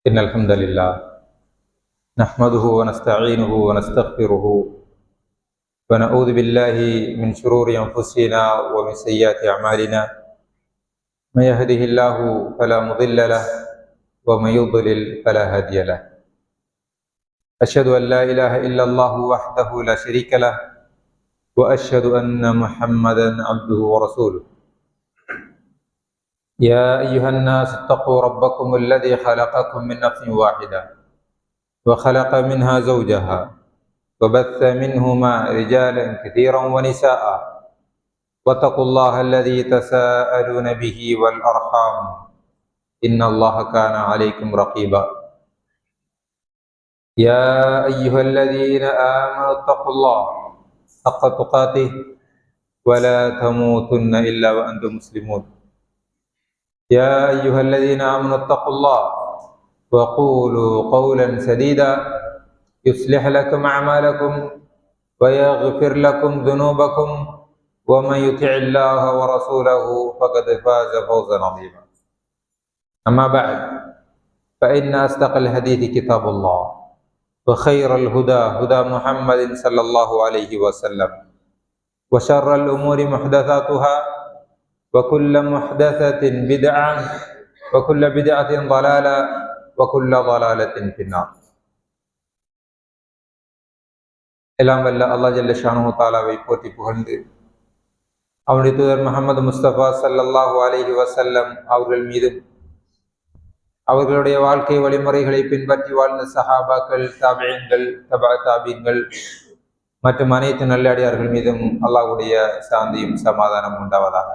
إن الحمد لله نحمده ونستعينه ونستغفره ونعوذ بالله من شرور أنفسنا ومن سيئات أعمالنا من يهده الله فلا مضل له ومن يضلل فلا هادي له أشهد أن لا إله إلا الله وحده لا شريك له وأشهد أن محمدا عبده ورسوله يا أيها الناس اتقوا ربكم الذي خلقكم من نفس واحدة وخلق منها زوجها وبث منهما رجالا كثيرا ونساء واتقوا الله الذي تساءلون به والأرحام إن الله كان عليكم رقيبا يا أيها الذين آمنوا اتقوا الله حق تقاته ولا تموتن إلا وأنتم مسلمون يا أيها الذين آمنوا اتقوا الله وقولوا قولا سديدا يصلح لكم أعمالكم ويغفر لكم ذنوبكم ومن يطع الله ورسوله فقد فاز فوزا عظيما أما بعد فإن أصدق الحديث كتاب الله وخير الهدى هدى محمد صلى الله عليه وسلم وشر الأمور محدثاتها وكل محدثة بدعة وكل بدعة ضلالة وكل ضلالة في النار. எல்லாம் வல்ல அல்லாஹ் ஜல்ல ஷானுஹு தஆலாவை போற்றி புகழ்ந்து அவனுடைய தூதர் முஹம்மது முஸ்தபா ஸல்லல்லாஹு அலைஹி வஸல்லம் அவர்கள் மீதும் அவர்களுடைய வாழ்க்கை வழிமுறைகளை பின்பற்றி வாழ்ந்த சஹாபாக்கள், தாபிஈன்கள், தபா தாபீன்கள் மற்றும் அனைத்து நல்லடியார்கள் மீதும் அல்லாஹ்வுடைய சாந்தியும் சமாதானம் உண்டாவதாக.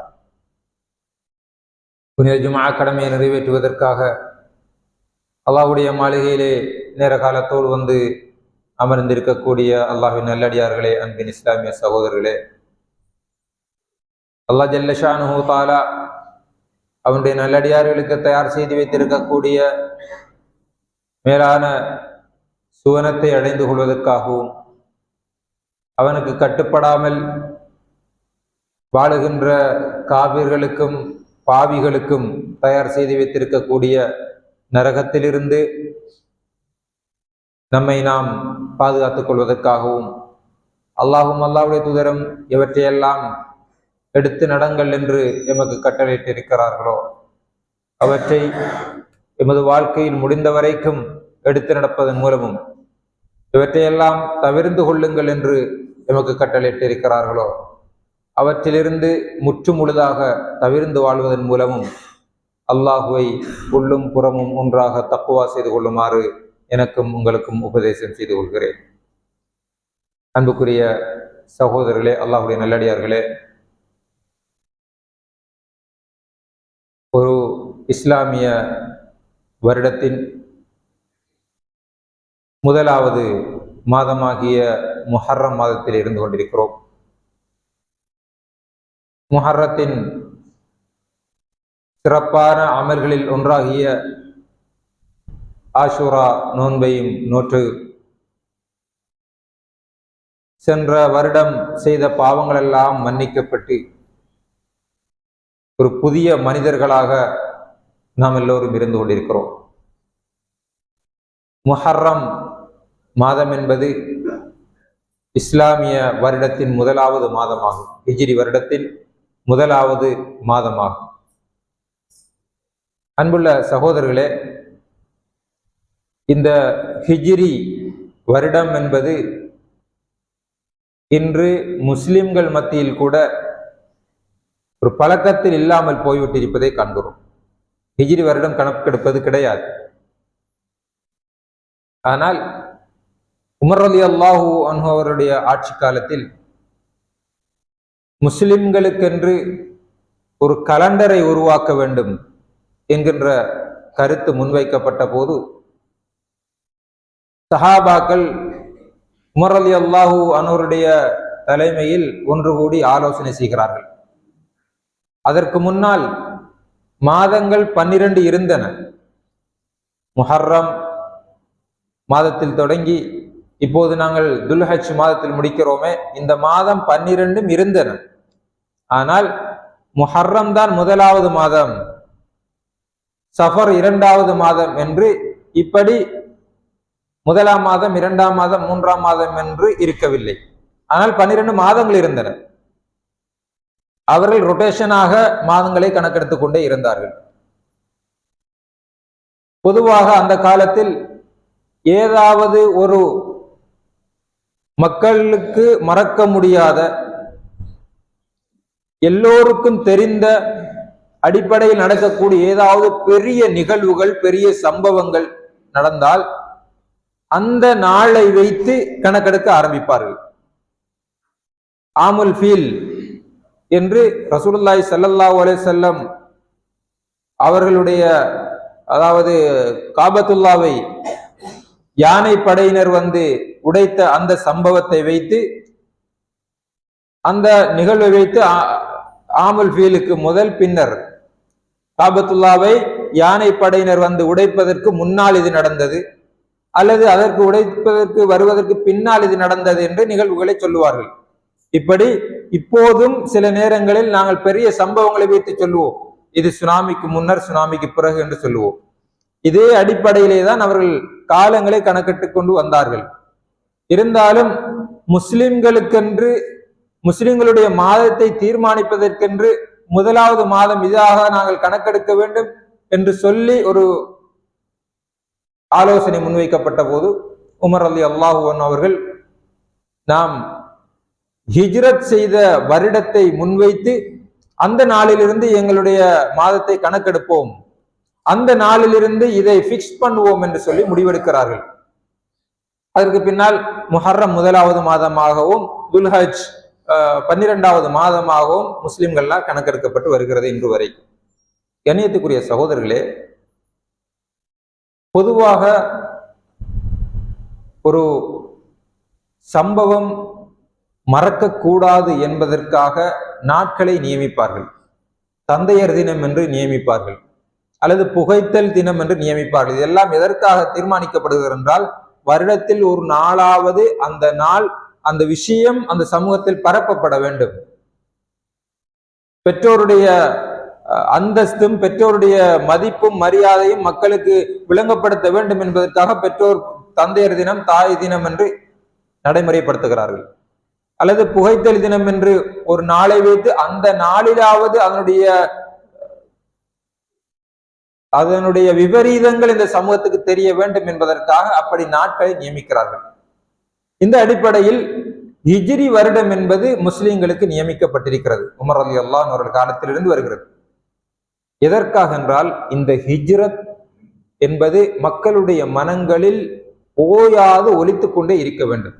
புனித ஜும்ஆ கடமையை நிறைவேற்றுவதற்காக அல்லாஹ்வுடைய மாளிகையிலே நேர காலத்தோடு வந்து அமர்ந்திருக்கக்கூடிய அல்லாஹ்வின் நல்லடியார்களே, அன்பின் இஸ்லாமிய சகோதரர்களே, அல்லாஹ் ஜல்ல ஷானுஹு தஆலா அவனுடைய நல்லடியார்களுக்கு தயார் செய்து வைத்திருக்கக்கூடிய மேலான சுவனத்தை அடைந்து கொள்வதற்காகவும் அவனுக்கு கட்டுப்படாமல் வாழுகின்ற காபிர்களுக்கும் பாவிகளுக்கும் தயார் செய்து வைத்திருக்கக்கூடிய நரகத்திலிருந்து நம்மை நாம் பாதுகாத்துக் கொள்வதற்காகவும் அல்லாஹும் அல்லாஹ்வுடைய தூதரும் எவற்றையெல்லாம் எடுத்து நடங்கள் என்று எமக்கு கட்டளையிட்டிருக்கிறார்களோ அவற்றை எமது வாழ்க்கையில் முடிந்த வரைக்கும் எடுத்து நடப்பதன் மூலமும் இவற்றையெல்லாம் தவிர்ந்து கொள்ளுங்கள் என்று எமக்கு கட்டளையிட்டிருக்கிறார்களோ அவற்றிலிருந்து முற்று முழுதாக தவிர்ந்து வாழ்வதன் மூலமும் அல்லாஹுவை உள்ளும் புறமும் ஒன்றாக தக்குவா செய்து கொள்ளுமாறு எனக்கும் உங்களுக்கும் உபதேசம் செய்து கொள்கிறேன். அன்புக்குரிய சகோதரர்களே, அல்லாஹுடைய நல்லடியார்களே, ஒரு இஸ்லாமிய வருடத்தின் முதலாவது மாதமாகிய முஹர்ரம் மாதத்தில் இருந்து கொண்டிருக்கிறோம். முஹர்ரத்தின் சிறப்பான அமல்களில் ஒன்றாகிய ஆஷூரா நோன்பையும் நோற்று சென்ற வருடம் செய்த பாவங்கள் எல்லாம் மன்னிக்கப்பட்டு ஒரு புதிய மனிதர்களாக நாம் எல்லோரும் இருந்து கொண்டிருக்கிறோம். முஹர்ரம் மாதம் என்பது இஸ்லாமிய வருடத்தின் முதலாவது மாதமாகும். ஹிஜ்ரி வருடத்தின் முதலாவது மாதமாகும். அன்புள்ள சகோதரர்களே, இந்த ஹிஜ்ரி வருடம் என்பது இன்று முஸ்லிம்கள் மத்தியில் கூட ஒரு பழக்கத்தில் இல்லாமல் போய்விட்டிருப்பதை காண்கிறோம். ஹிஜ்ரி வருடம் கணக்கெடுப்பது கிடையாது. ஆனால் உமர் ரலியல்லாஹு அன்ஹு அவருடைய ஆட்சி காலத்தில் முஸ்லிம்களுக்கென்று ஒரு கலண்டரை உருவாக்க வேண்டும் என்கின்ற கருத்து முன்வைக்கப்பட்ட போது சஹாபாக்கள் உமர் ரலியல்லாஹு அன்ஹுடைய தலைமையில் ஒன்று கூடி ஆலோசனை செய்கிறார்கள். அதற்கு முன்னால் மாதங்கள் 12 இருந்தன. முஹர்ரம் மாதத்தில் தொடங்கி இப்போது நாங்கள் துல்ஹஜ் மாதத்தில் முடிக்கிறோமே, இந்த மாதம் 12 இருந்தன. ஆனால் முஹர்ரம் தான் முதலாவது மாதம், சஃபர் இரண்டாவது மாதம் என்று இப்படி முதலாம் மாதம், 2ஆம் மாதம், 3ஆம் மாதம் என்று இருக்கவில்லை. ஆனால் 12 மாதங்கள் இருந்தன. அவர்கள் ரொட்டேஷனாக மாதங்களை கணக்கெடுத்துக் கொண்டே இருந்தார்கள். பொதுவாக அந்த காலத்தில் ஏதாவது ஒரு மக்களுக்கு மறக்க முடியாத, எல்லோருக்கும் தெரிந்த அடிப்படையில் நடக்கக்கூடிய ஏதாவது பெரிய நிகழ்வுகள், பெரிய சம்பவங்கள் நடந்தால் அந்த நாளை வைத்து கணக்கெடுக்க ஆரம்பிப்பார்கள். ஆமுல் ஃபீல் என்று ரசூலுல்லாஹி ஸல்லல்லாஹு அலைஹி வஸல்லம் அவர்களுடைய, அதாவது காபத்துல்லாவை யானை படையினர் வந்து உடைத்த அந்த சம்பவத்தை வைத்து, அந்த நிகழ்வை வைத்து ஆமுல் ஃபீலுக்கு முதல், பின்னர் காபத்துல்லாவை யானை படையினர் வந்து உடைப்பதற்கு முன்னால் இது நடந்தது, அல்லது அதற்கு உடைப்பதற்கு வருவதற்கு பின்னால் இது நடந்தது என்று நிகழ்வுகளை சொல்லுவார்கள். இப்படி இப்போதும் சில நேரங்களில் நாங்கள் பெரிய சம்பவங்களை வைத்து சொல்லுவோம், இது சுனாமிக்கு முன்னர், சுனாமிக்கு பிறகு என்று சொல்லுவோம். இதே அடிப்படையிலே தான் அவர்கள் காலங்களை கணக்கிட்டுக் கொண்டு வந்தார்கள். இருந்தாலும் முஸ்லிம்களுக்கென்று, முஸ்லிம்களுடைய மாதத்தை தீர்மானிப்பதற்கென்று முதலாவது மாதம் இதாக நாங்கள் கணக்கெடுக்க வேண்டும் என்று சொல்லி ஒரு ஆலோசனை முன்வைக்கப்பட்ட போது உமர் ரலியல்லாஹு அன்ஹு அவர்கள், நாம் ஹிஜ்ரத் செய்த வருடத்தை முன்வைத்து அந்த நாளிலிருந்து எங்களுடைய மாதத்தை கணக்கெடுப்போம், அந்த நாளிலிருந்து இதை பிக்ஸ் பண்ணுவோம் என்று சொல்லி முடிவெடுக்கிறார்கள். அதற்கு பின்னால் முஹர்ரம் 1வது மாதமாகவும் துல்ஹஜ் 12வது மாதமாகவும் முஸ்லிம்கள்லாம் கணக்கெடுக்கப்பட்டு வருகிறது இன்று வரை. கண்ணியத்துக்குரிய சகோதரர்களே, பொதுவாக ஒரு சம்பவம் மறக்கக்கூடாது என்பதற்காக நாட்களை நியமிப்பார்கள். தந்தையர் தினம் என்று நியமிப்பார்கள், அல்லது புகைத்தல் தினம் என்று நியமிப்பார்கள். இதெல்லாம் எதற்காக தீர்மானிக்கப்படுகிறது என்றால், வருடத்தில் ஒரு நாளாவது அந்த நாள், அந்த விஷயம் அந்த சமூகத்தில் பரப்பப்பட வேண்டும். பெற்றோருடைய அந்தஸ்தும் பெற்றோருடைய மதிப்பும் மரியாதையும் மக்களுக்கு விளங்கப்படுத்த வேண்டும் என்பதற்காக பெற்றோர் தந்தையர் தினம், தாய் தினம் என்று நடைமுறைப்படுத்துகிறார்கள். அல்லது புகைத்தல் தினம் என்று ஒரு நாளை வைத்து அந்த நாளிலாவது அதனுடைய விபரீதங்கள் இந்த சமூகத்துக்கு தெரிய வேண்டும் என்பதற்காக அப்படி நாட்களை நியமிக்கிறார்கள். இந்த அடிப்படையில் ஹிஜ்ரி வருடம் என்பது முஸ்லிம்களுக்கு நியமிக்கப்பட்டிருக்கிறது. உமர் ரலியல்லாஹு அன்ஹு அவர்கள் காலத்திலிருந்து வருகிறது. எதற்காக என்றால், இந்த ஹிஜ்ரத் என்பது மக்களுடைய மனங்களில் ஓயாது ஒலித்துக் கொண்டே இருக்க வேண்டும்.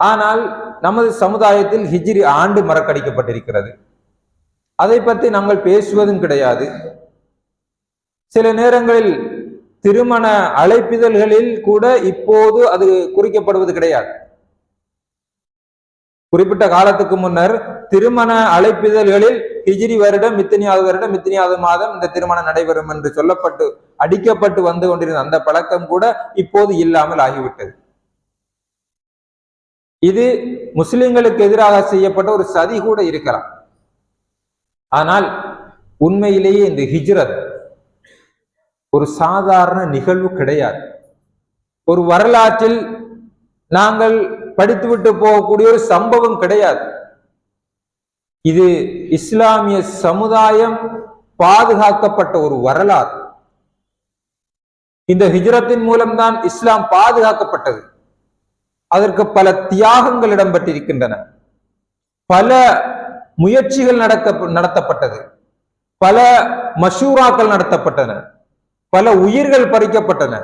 ஆனால் நமது சமுதாயத்தில் ஹிஜ்ரி ஆண்டு மறக்கடிக்கப்பட்டிருக்கிறது. அதை பற்றி நாங்கள் பேசுவதும் கிடையாது. சில நேரங்களில் திருமண அழைப்பிதழ்களில் கூட இப்போது அது குறிக்கப்படுவது கிடையாது. குறிப்பிட்ட காலத்துக்கு முன்னர் திருமண அழைப்பிதழ்களில் ஹிஜ்ரி வருடம், இத்தனையாவது வருடம், இத்தனையாவது மாதம் இந்த திருமணம் நடைபெறும் என்று சொல்லப்பட்டு அடிக்கப்பட்டு வந்து கொண்டிருந்த அந்த பழக்கம் கூட இப்போது இல்லாமல் ஆகிவிட்டது. இது முஸ்லிம்களுக்கு எதிராக செய்யப்பட்ட ஒரு சதி கூட இருக்கலாம். ஆனால் உண்மையிலேயே இந்த ஹிஜ்ரத் ஒரு சாதாரண நிகழ்வு கிடையாது. ஒரு வரலாற்றில் நாங்கள் படித்துவிட்டு போகக்கூடிய ஒரு சம்பவம் கிடையாது. இது இஸ்லாமிய சமுதாயம் பாதுகாக்கப்பட்ட ஒரு வரலாறு. இந்த ஹிஜ்ரத்தின் மூலம்தான் இஸ்லாம் பாதுகாக்கப்பட்டது. அதற்கு பல தியாகங்கள் இடம்பெற்றிருக்கின்றன, பல முயற்சிகள் நடத்தப்பட்டது, பல மஷூராக்கள் நடத்தப்பட்டன, பல உயிர்கள் பறிக்கப்பட்டன.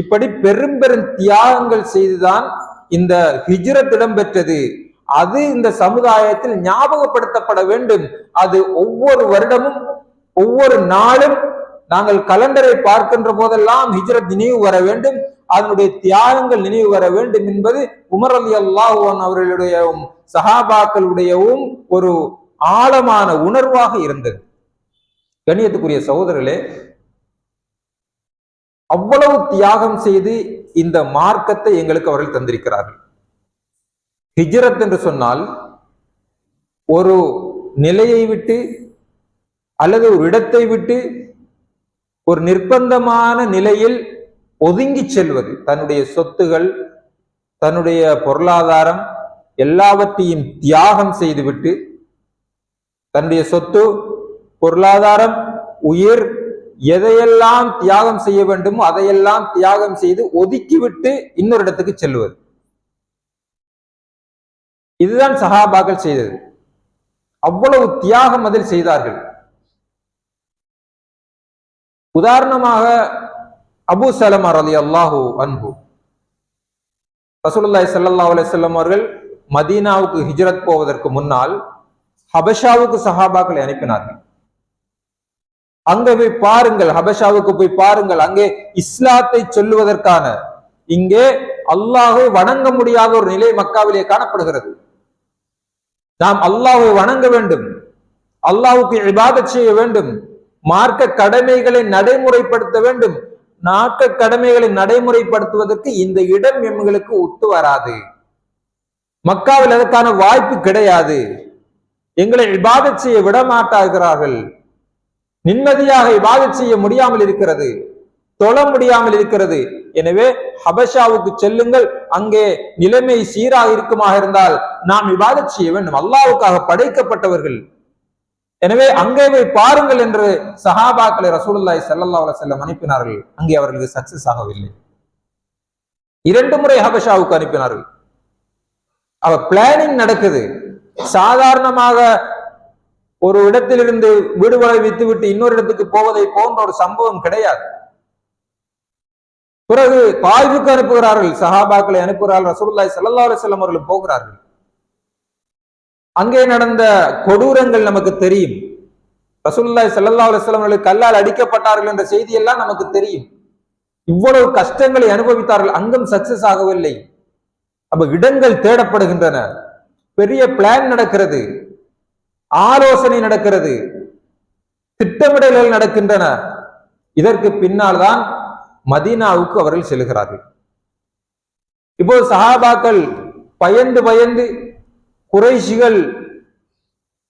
இப்படி பெரும் பெரும் தியாகங்கள் செய்துதான் இந்த ஹிஜ்ரத் இடம்பெற்றது. அது இந்த சமுதாயத்தில் ஞாபகப்படுத்தப்பட வேண்டும். அது ஒவ்வொரு வருடமும், ஒவ்வொரு நாளும் நாங்கள் கலண்டரை பார்க்கின்ற போதெல்லாம் ஹிஜ்ரத் நினைவு வர வேண்டும், அதனுடைய தியாகங்கள் நினைவு வர வேண்டும் என்பது உமர் ரலியல்லாஹு அன்ஹு அவர்களுடையவும் சஹாபாக்களுடையவும் ஒரு ஆழமான உணர்வாக இருந்தது. கண்ணியத்துக்குரிய சகோதரர்களே, அவ்வளவு தியாகம் செய்து இந்த மார்க்கத்தை எங்களுக்கு அவர்கள் தந்திருக்கிறார்கள். ஹிஜ்ரத் என்று சொன்னால் ஒரு நிலையை விட்டு அல்லது ஒரு இடத்தை விட்டு ஒரு நிர்பந்தமான நிலையில் ஒதுங்கி செல்வது, தன்னுடைய சொத்துகள், தன்னுடைய பொருளாதாரம் எல்லாவற்றையும் தியாகம் செய்துவிட்டு, தன்னுடைய சொத்து, பொருளாதாரம், உயிர் எதையெல்லாம் தியாகம் செய்ய வேண்டுமோ அதையெல்லாம் தியாகம் செய்து ஒதுக்கிவிட்டு இன்னொரு இடத்துக்கு செல்வது. இதுதான் சஹாபாக்கள் செய்தது. அவ்வளவு தியாகம் அதில் செய்தார்கள். உதாரணமாக அபூ சலமா ரலியல்லாஹு அன்ஹு, ரசூலுல்லாஹி ஸல்லல்லாஹு அலைஹி வஸல்லம் அவர்கள் மதீனாவுக்கு ஹிஜ்ரத் போவதற்கு முன்னால் ஹபஷாவுக்கு சஹாபாக்களை அனுப்பினார்கள். அங்கே போய் பாருங்கள், ஹபஷாவுக்கு போய் பாருங்கள், அங்கே இஸ்லாத்தை சொல்லுவதற்கான, இங்கே அல்லாஹை வணங்க முடியாத ஒரு நிலை மக்காவிலே காணப்படுகிறது. நாம் அல்லாஹை வணங்க வேண்டும், அல்லாஹுக்கு இபாதத் செய்ய வேண்டும், மார்க்க கடமைகளை நடைமுறைப்படுத்த வேண்டும். நாட்ட கடமைகளை நடைமுறைப்படுத்துவதற்கு இந்த இடம் எங்களுக்கு ஒத்து வராது. மக்காவில் அதற்கான வாய்ப்பு கிடையாது. எங்களை இபாதத் செய்ய விட மாட்டார்கள். நிம்மதியாக இபாதத் செய்ய முடியாமல் இருக்கிறது, தொழ முடியாமல் இருக்கிறது. எனவே ஹபஷாவுக்கு செல்லுங்கள், அங்கே நிலைமை சீராக இருக்குமாக இருந்தால் நாம் இபாதத் செய்ய வேண்டும், அல்லாஹ்வுக்காக படைக்கப்பட்டவர்கள். எனவே அங்கே போய் பாருங்கள் என்று சஹாபாக்களை ரசூலுல்லாஹி ஸல்லல்லாஹு அலைஹி வஸல்லம் அனுப்பினார்கள். அங்கே அவர்களுக்கு சக்சஸ் ஆகவில்லை. 2 முறை ஹபஷாவுக்கு அனுப்பினார்கள். அவ பிளானிங் நடக்குது. சாதாரணமாக ஒரு இடத்திலிருந்து வீடுகளை விட்டுவிட்டு இன்னொரு இடத்துக்கு போவதை போன்ற ஒரு சம்பவம் கிடையாது. பிறகு தாயிஃபுக்கு அனுப்புகிறார்கள், சஹாபாக்களை அனுப்புகிறார்கள். ரசூலுல்லாஹி ஸல்லல்லாஹு அலைஹி வஸல்லம் அவர்கள் போகிறார்கள். அங்கே நடந்த கொடூரங்கள் நமக்கு தெரியும். ரசூலுல்லாஹி ஸல்லல்லாஹு அலைஹி வஸல்லம் அவர்கள் கல்லால் அடிக்கப்பட்டார்கள் என்ற செய்தி எல்லாம் நமக்கு தெரியும். இவ்வளவு கஷ்டங்களை அனுபவித்தார்கள், அங்கும் சக்சஸ் ஆகவில்லை. அப்ப இடங்கள் தேடப்படுகின்றன, பெரிய பிளான் நடக்கிறது, ஆலோசனை நடக்கிறது, திட்டமிடல்கள் நடக்கின்றன. இதற்கு பின்னால் தான் மதீனாவுக்கு அவர்கள் செல்கிறார்கள். இப்போது சஹாபாக்கள் பயந்து பயந்து, குறைஷிகள்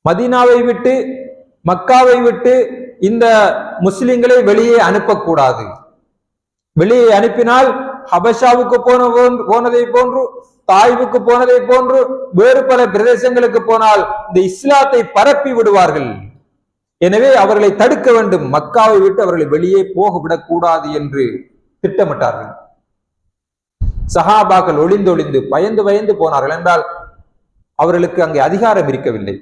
மதீனாவை விட்டு, மக்காவை விட்டு இந்த முஸ்லிம்களை வெளியே அனுப்பக்கூடாது. வெளியே அனுப்பினால் ஹபஷாவுக்கு போனதை போன்று, தாய்வுக்கு போனதை போன்று, வேறு பல பிரதேசங்களுக்கு போனால் இந்த இஸ்லாத்தை பரப்பி விடுவார்கள். எனவே அவர்களை தடுக்க வேண்டும், மக்காவை விட்டு அவர்களை வெளியே போக விடக்கூடாது என்று திட்டமிட்டார்கள். சஹாபாக்கள் ஒளிந்து பயந்து பயந்து போனார்கள். என்றால் அவர்களுக்கு அங்கே அதிகாரம் இருக்கவில்லை.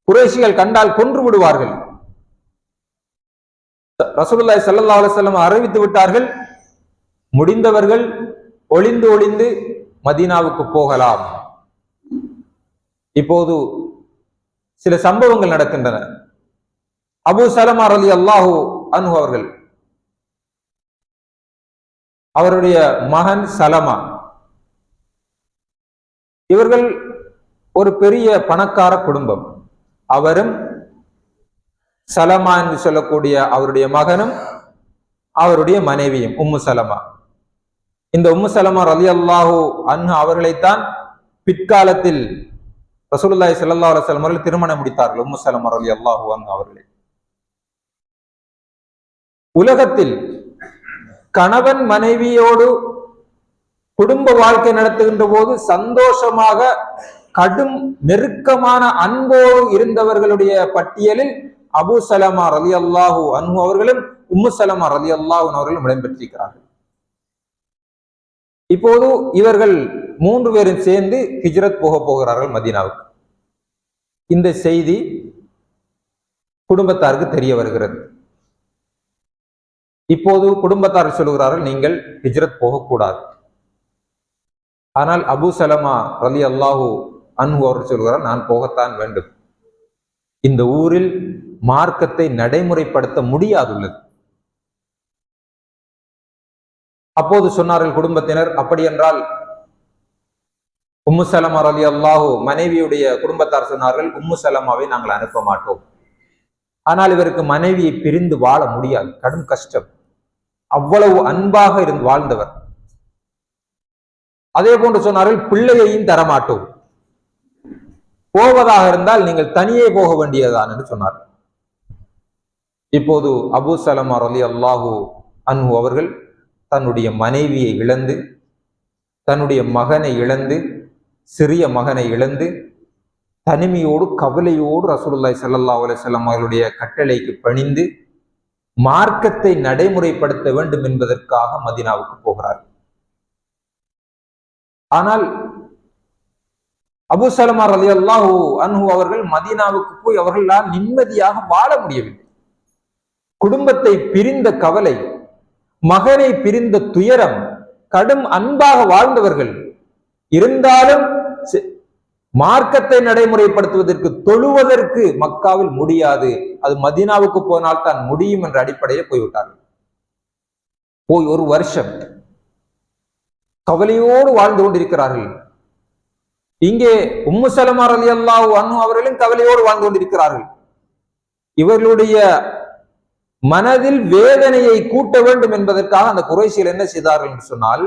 குறைஷிகள் கண்டால் கொன்று விடுவார்கள். ரசூலுல்லாஹி ஸல்லல்லாஹு அலைஹி வஸல்லம் அறிவித்து விட்டார்கள், முடிந்தவர்கள் ஒளிந்து மதீனாவுக்கு போகலாம். இப்போது சில சம்பவங்கள் நடக்கின்றன. அபூ சலமா ரலியல்லாஹு அன்ஹு அவர்கள், அவருடைய மகன் சலமா, இவர்கள் ஒரு பெரிய பணக்கார குடும்பம். அவரும் சலமா என்று சொல்லக்கூடிய அவருடைய மகனும் அவருடைய மனைவியும் உம்மு சலமா. இந்த உம்மு சலமா ரலியல்லாஹு அன்ஹு அவர்களைத்தான் பிற்காலத்தில் ரசூலுல்லாஹி ஸல்லல்லாஹு அலைஹி வஸல்லம் அவர்கள் திருமணம் முடித்தார்கள். உம்மு சலமா ரலியல்லாஹு அன்ஹு அவர்களை. உலகத்தில் கணவன் மனைவியோடு குடும்ப வாழ்க்கை நடத்துகின்ற போது சந்தோஷமாக கடும் நெருக்கமான அன்போடு இருந்தவர்களுடைய பட்டியலில் அபூ சலமா ரலியல்லாஹு அன்ஹு அவர்களும் உம்மு சலமா ரலியல்லாஹு அவர்களும் இடம்பெற்றிருக்கிறார்கள். இப்போது இவர்கள் 3 பேரும் சேர்ந்து ஹிஜ்ரத் போகிறார்கள் மதீனாவுக்கு. இந்த செய்தி குடும்பத்தாருக்கு தெரிய வருகிறது. இப்போது குடும்பத்தார் சொல்லுகிறார்கள், நீங்கள் ஹிஜ்ரத் போகக்கூடாது. ஆனால் அபூ சலமா ரலியல்லாஹு அன்ஹு அவர்கள் சொல்கிறார், நான் போகத்தான் வேண்டும். இந்த ஊரில் மார்க்கத்தை நடைமுறைப்படுத்த முடியாதுள்ளது. அப்போது சொன்னார்கள் குடும்பத்தினர், அப்படி என்றால் உம்மு சலமா ரலியல்லாஹு மனைவியுடைய குடும்பத்தார் சொன்னார்கள், உம்மு சலமாவை நாங்கள் அனுப்ப மாட்டோம். ஆனால் இவருக்கு மனைவியை பிரிந்து வாழ முடியாது, கடும் கஷ்டம். அவ்வளவு அன்பாக இருந்து வாழ்ந்தவர். அதே போன்று சொன்னார்கள், பிள்ளையையும் தரமாட்டோம், போவதாக இருந்தால் நீங்கள் தனியே போக வேண்டியதுதான் என்று சொன்னார். இப்போது அபூ சலமா ரலியல்லாஹு அன்ஹு அவர்கள் தன்னுடைய மனைவியை இழந்து, தன்னுடைய மகனை இழந்து, சிறிய மகனை இழந்து, தனிமையோடு கவலையோடு ரசூலுல்லாஹி ஸல்லல்லாஹு அலைஹி வஸல்லம் அவர்களுடைய கட்டளைக்கு பணிந்து மார்க்கத்தை நடைமுறைப்படுத்த வேண்டும் என்பதற்காக மதீனாவுக்கு போகிறார். ஆனால் அபூ சலமா ரலியல்லாஹு அன்ஹு அவர்கள் மதீனாவுக்கு போய் அவர்களால் நிம்மதியாக வாழ முடியவில்லை. குடும்பத்தை பிரிந்த கவலை, மகனை பிரிந்த துயரம், கடும் அன்பாக வாழ்ந்தவர்கள். இருந்தாலும் மார்க்கத்தை நடைமுறைப்படுத்துவதற்கு, தொழுவதற்கு மக்காவில் முடியாது, அது மதீனாவுக்கு போனால் தான் முடியும் என்ற அடிப்படையில் போய்விட்டார்கள். போய் ஒரு வருஷம் கவலையோடு வாழ்ந்து கொண்டிருக்கிறார்கள். இங்கே உம்மு சலமா ரலியல்லாஹு அன்ஹு அவர்களும் கவலையோடு வாழ்ந்து கொண்டிருக்கிறார்கள். இவர்களுடைய மனதில் வேதனையை கூட்ட வேண்டும் என்பதற்காக அந்த குறைஷிகள் என்ன செய்தார்கள் என்று சொன்னால்,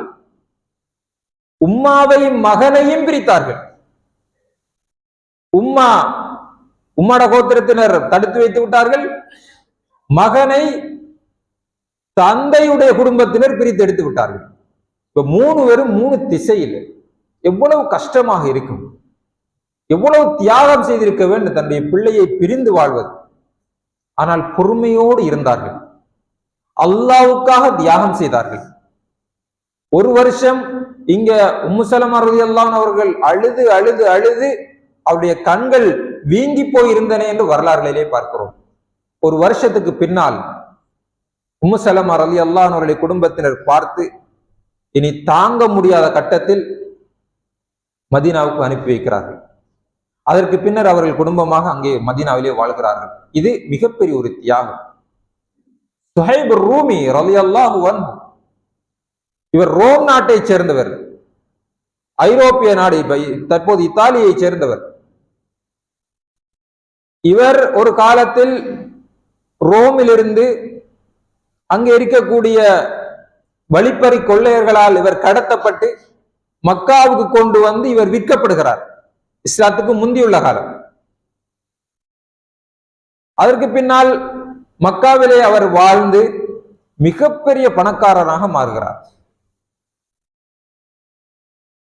உம்மாவையும் மகனையும் பிரித்தார்கள். உம்மாட கோத்திரத்தினர் தடுத்து வைத்து விட்டார்கள். மகனை தந்தையுடைய குடும்பத்தினர் பிரித்து எடுத்து விட்டார்கள். இப்ப 3 பேரும் 3 திசையில். எவ்வளவு கஷ்டமாக இருக்கும், எவ்வளவு தியாகம் செய்திருக்க வேண்டும் தன்னுடைய பிள்ளையை பிரிந்து வாழ்வது. ஆனால் பொறுமையோடு இருந்தார்கள், அல்லாஹ்வுக்காக தியாகம் செய்தார்கள். ஒரு வருஷம் இங்க உம்மு சலமா ரலியல்லாஹு அன்ஹா அவர்கள் அழுது அழுது அழுது அவருடைய கண்கள் வீங்கி போயிருந்தன என்று வரலாறுகளிலே பார்க்கிறோம். ஒரு வருஷத்துக்கு பின்னால் உம்மு சலமா ரலியல்லாஹு அன்ஹா அவருடைய குடும்பத்தினர் பார்த்து இனி தாங்க முடியாத கட்டத்தில் மதீனாவுக்கு அனுப்பி வைக்கிறார்கள். அதற்கு பின்னர் அவர்கள் குடும்பமாக அங்கே மதீனாவிலே வாழ்கிறார்கள். இது மிகப்பெரிய ஒரு தியாகம். சுஹைப் ரூமி ரலியல்லாஹு அன்ஹு, இவர் ரோம் நாட்டை சேர்ந்தவர், ஐரோப்பிய நாடு, தற்போது இத்தாலியை சேர்ந்தவர். இவர் ஒரு காலத்தில் ரோமிலிருந்து அங்கே இருக்கக்கூடிய வழிப்பறி கொள்ளையர்களால் இவர் கடத்தப்பட்டு மக்காவுக்கு கொண்டு வந்து இவர் விற்கப்படுகிறார். இஸ்லாத்துக்கு முந்தியுள்ள காலம். அதற்கு பின்னால் மக்காவிலே அவர் வாழ்ந்து மிகப்பெரிய பணக்காரராக மாறுகிறார்.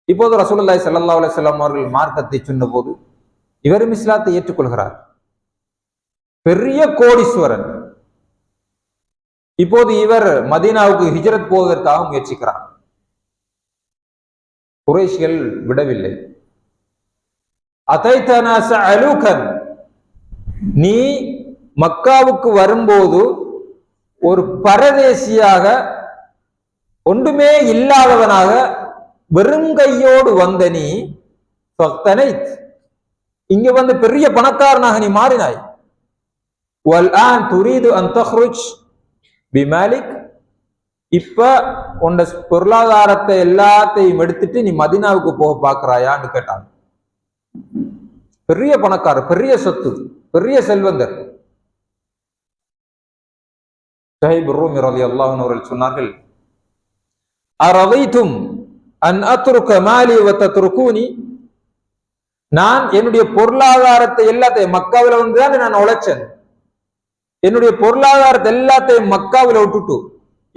இப்போது ரசூலுல்லாஹி ஸல்லல்லாஹு அலைஹி வஸல்லம் அவர்கள் மார்க்கத்தை சொன்னபோது இவரும் இஸ்லாத்தை ஏற்றுக்கொள்கிறார். பெரிய கோடீஸ்வரன். இப்போது இவர் மதீனாவுக்கு ஹிஜ்ரத் போவதற்காக முயற்சிக்கிறார். குறைஷிகள் விடவில்லை. அதைதனா சஅலுகன், நீ மக்காவுக்கு வரும்போது ஒரு பரதேசியாக, ஒன்றுமே இல்லாதவனாக, வெறுங்கையோடு வந்த நீ ஃபக்தனைத், இங்க வந்து பெரிய பணக்காரனாக நீ மாறினாய். வல்ஆன் துரீது அன் தக்ருஜ் பிமாலிக், இப்ப உன்ன பொருளாதாரத்தை எல்லாத்தையும் எடுத்துட்டு நீ மதீனாவுக்கு போக பாக்குறாயான்னு கேட்டாங்க. பெரிய பணக்காரர், பெரிய சொத்து, பெரிய செல்வந்தர். சுஹைப் ரூமி ரலியல்லாஹு அன்ஹு அவர்கள் சொன்னார்கள், அரதைதும் அன் அத்ருக மாலி வ தத்ருகூனி, நான் என்னுடைய பொருளாதாரத்தை எல்லாத்தையும், மக்காவில வந்துதான் நான் உழைச்சேன், என்னுடைய பொருளாதாரத்தை எல்லாத்தையும் மக்காவில விட்டுட்டு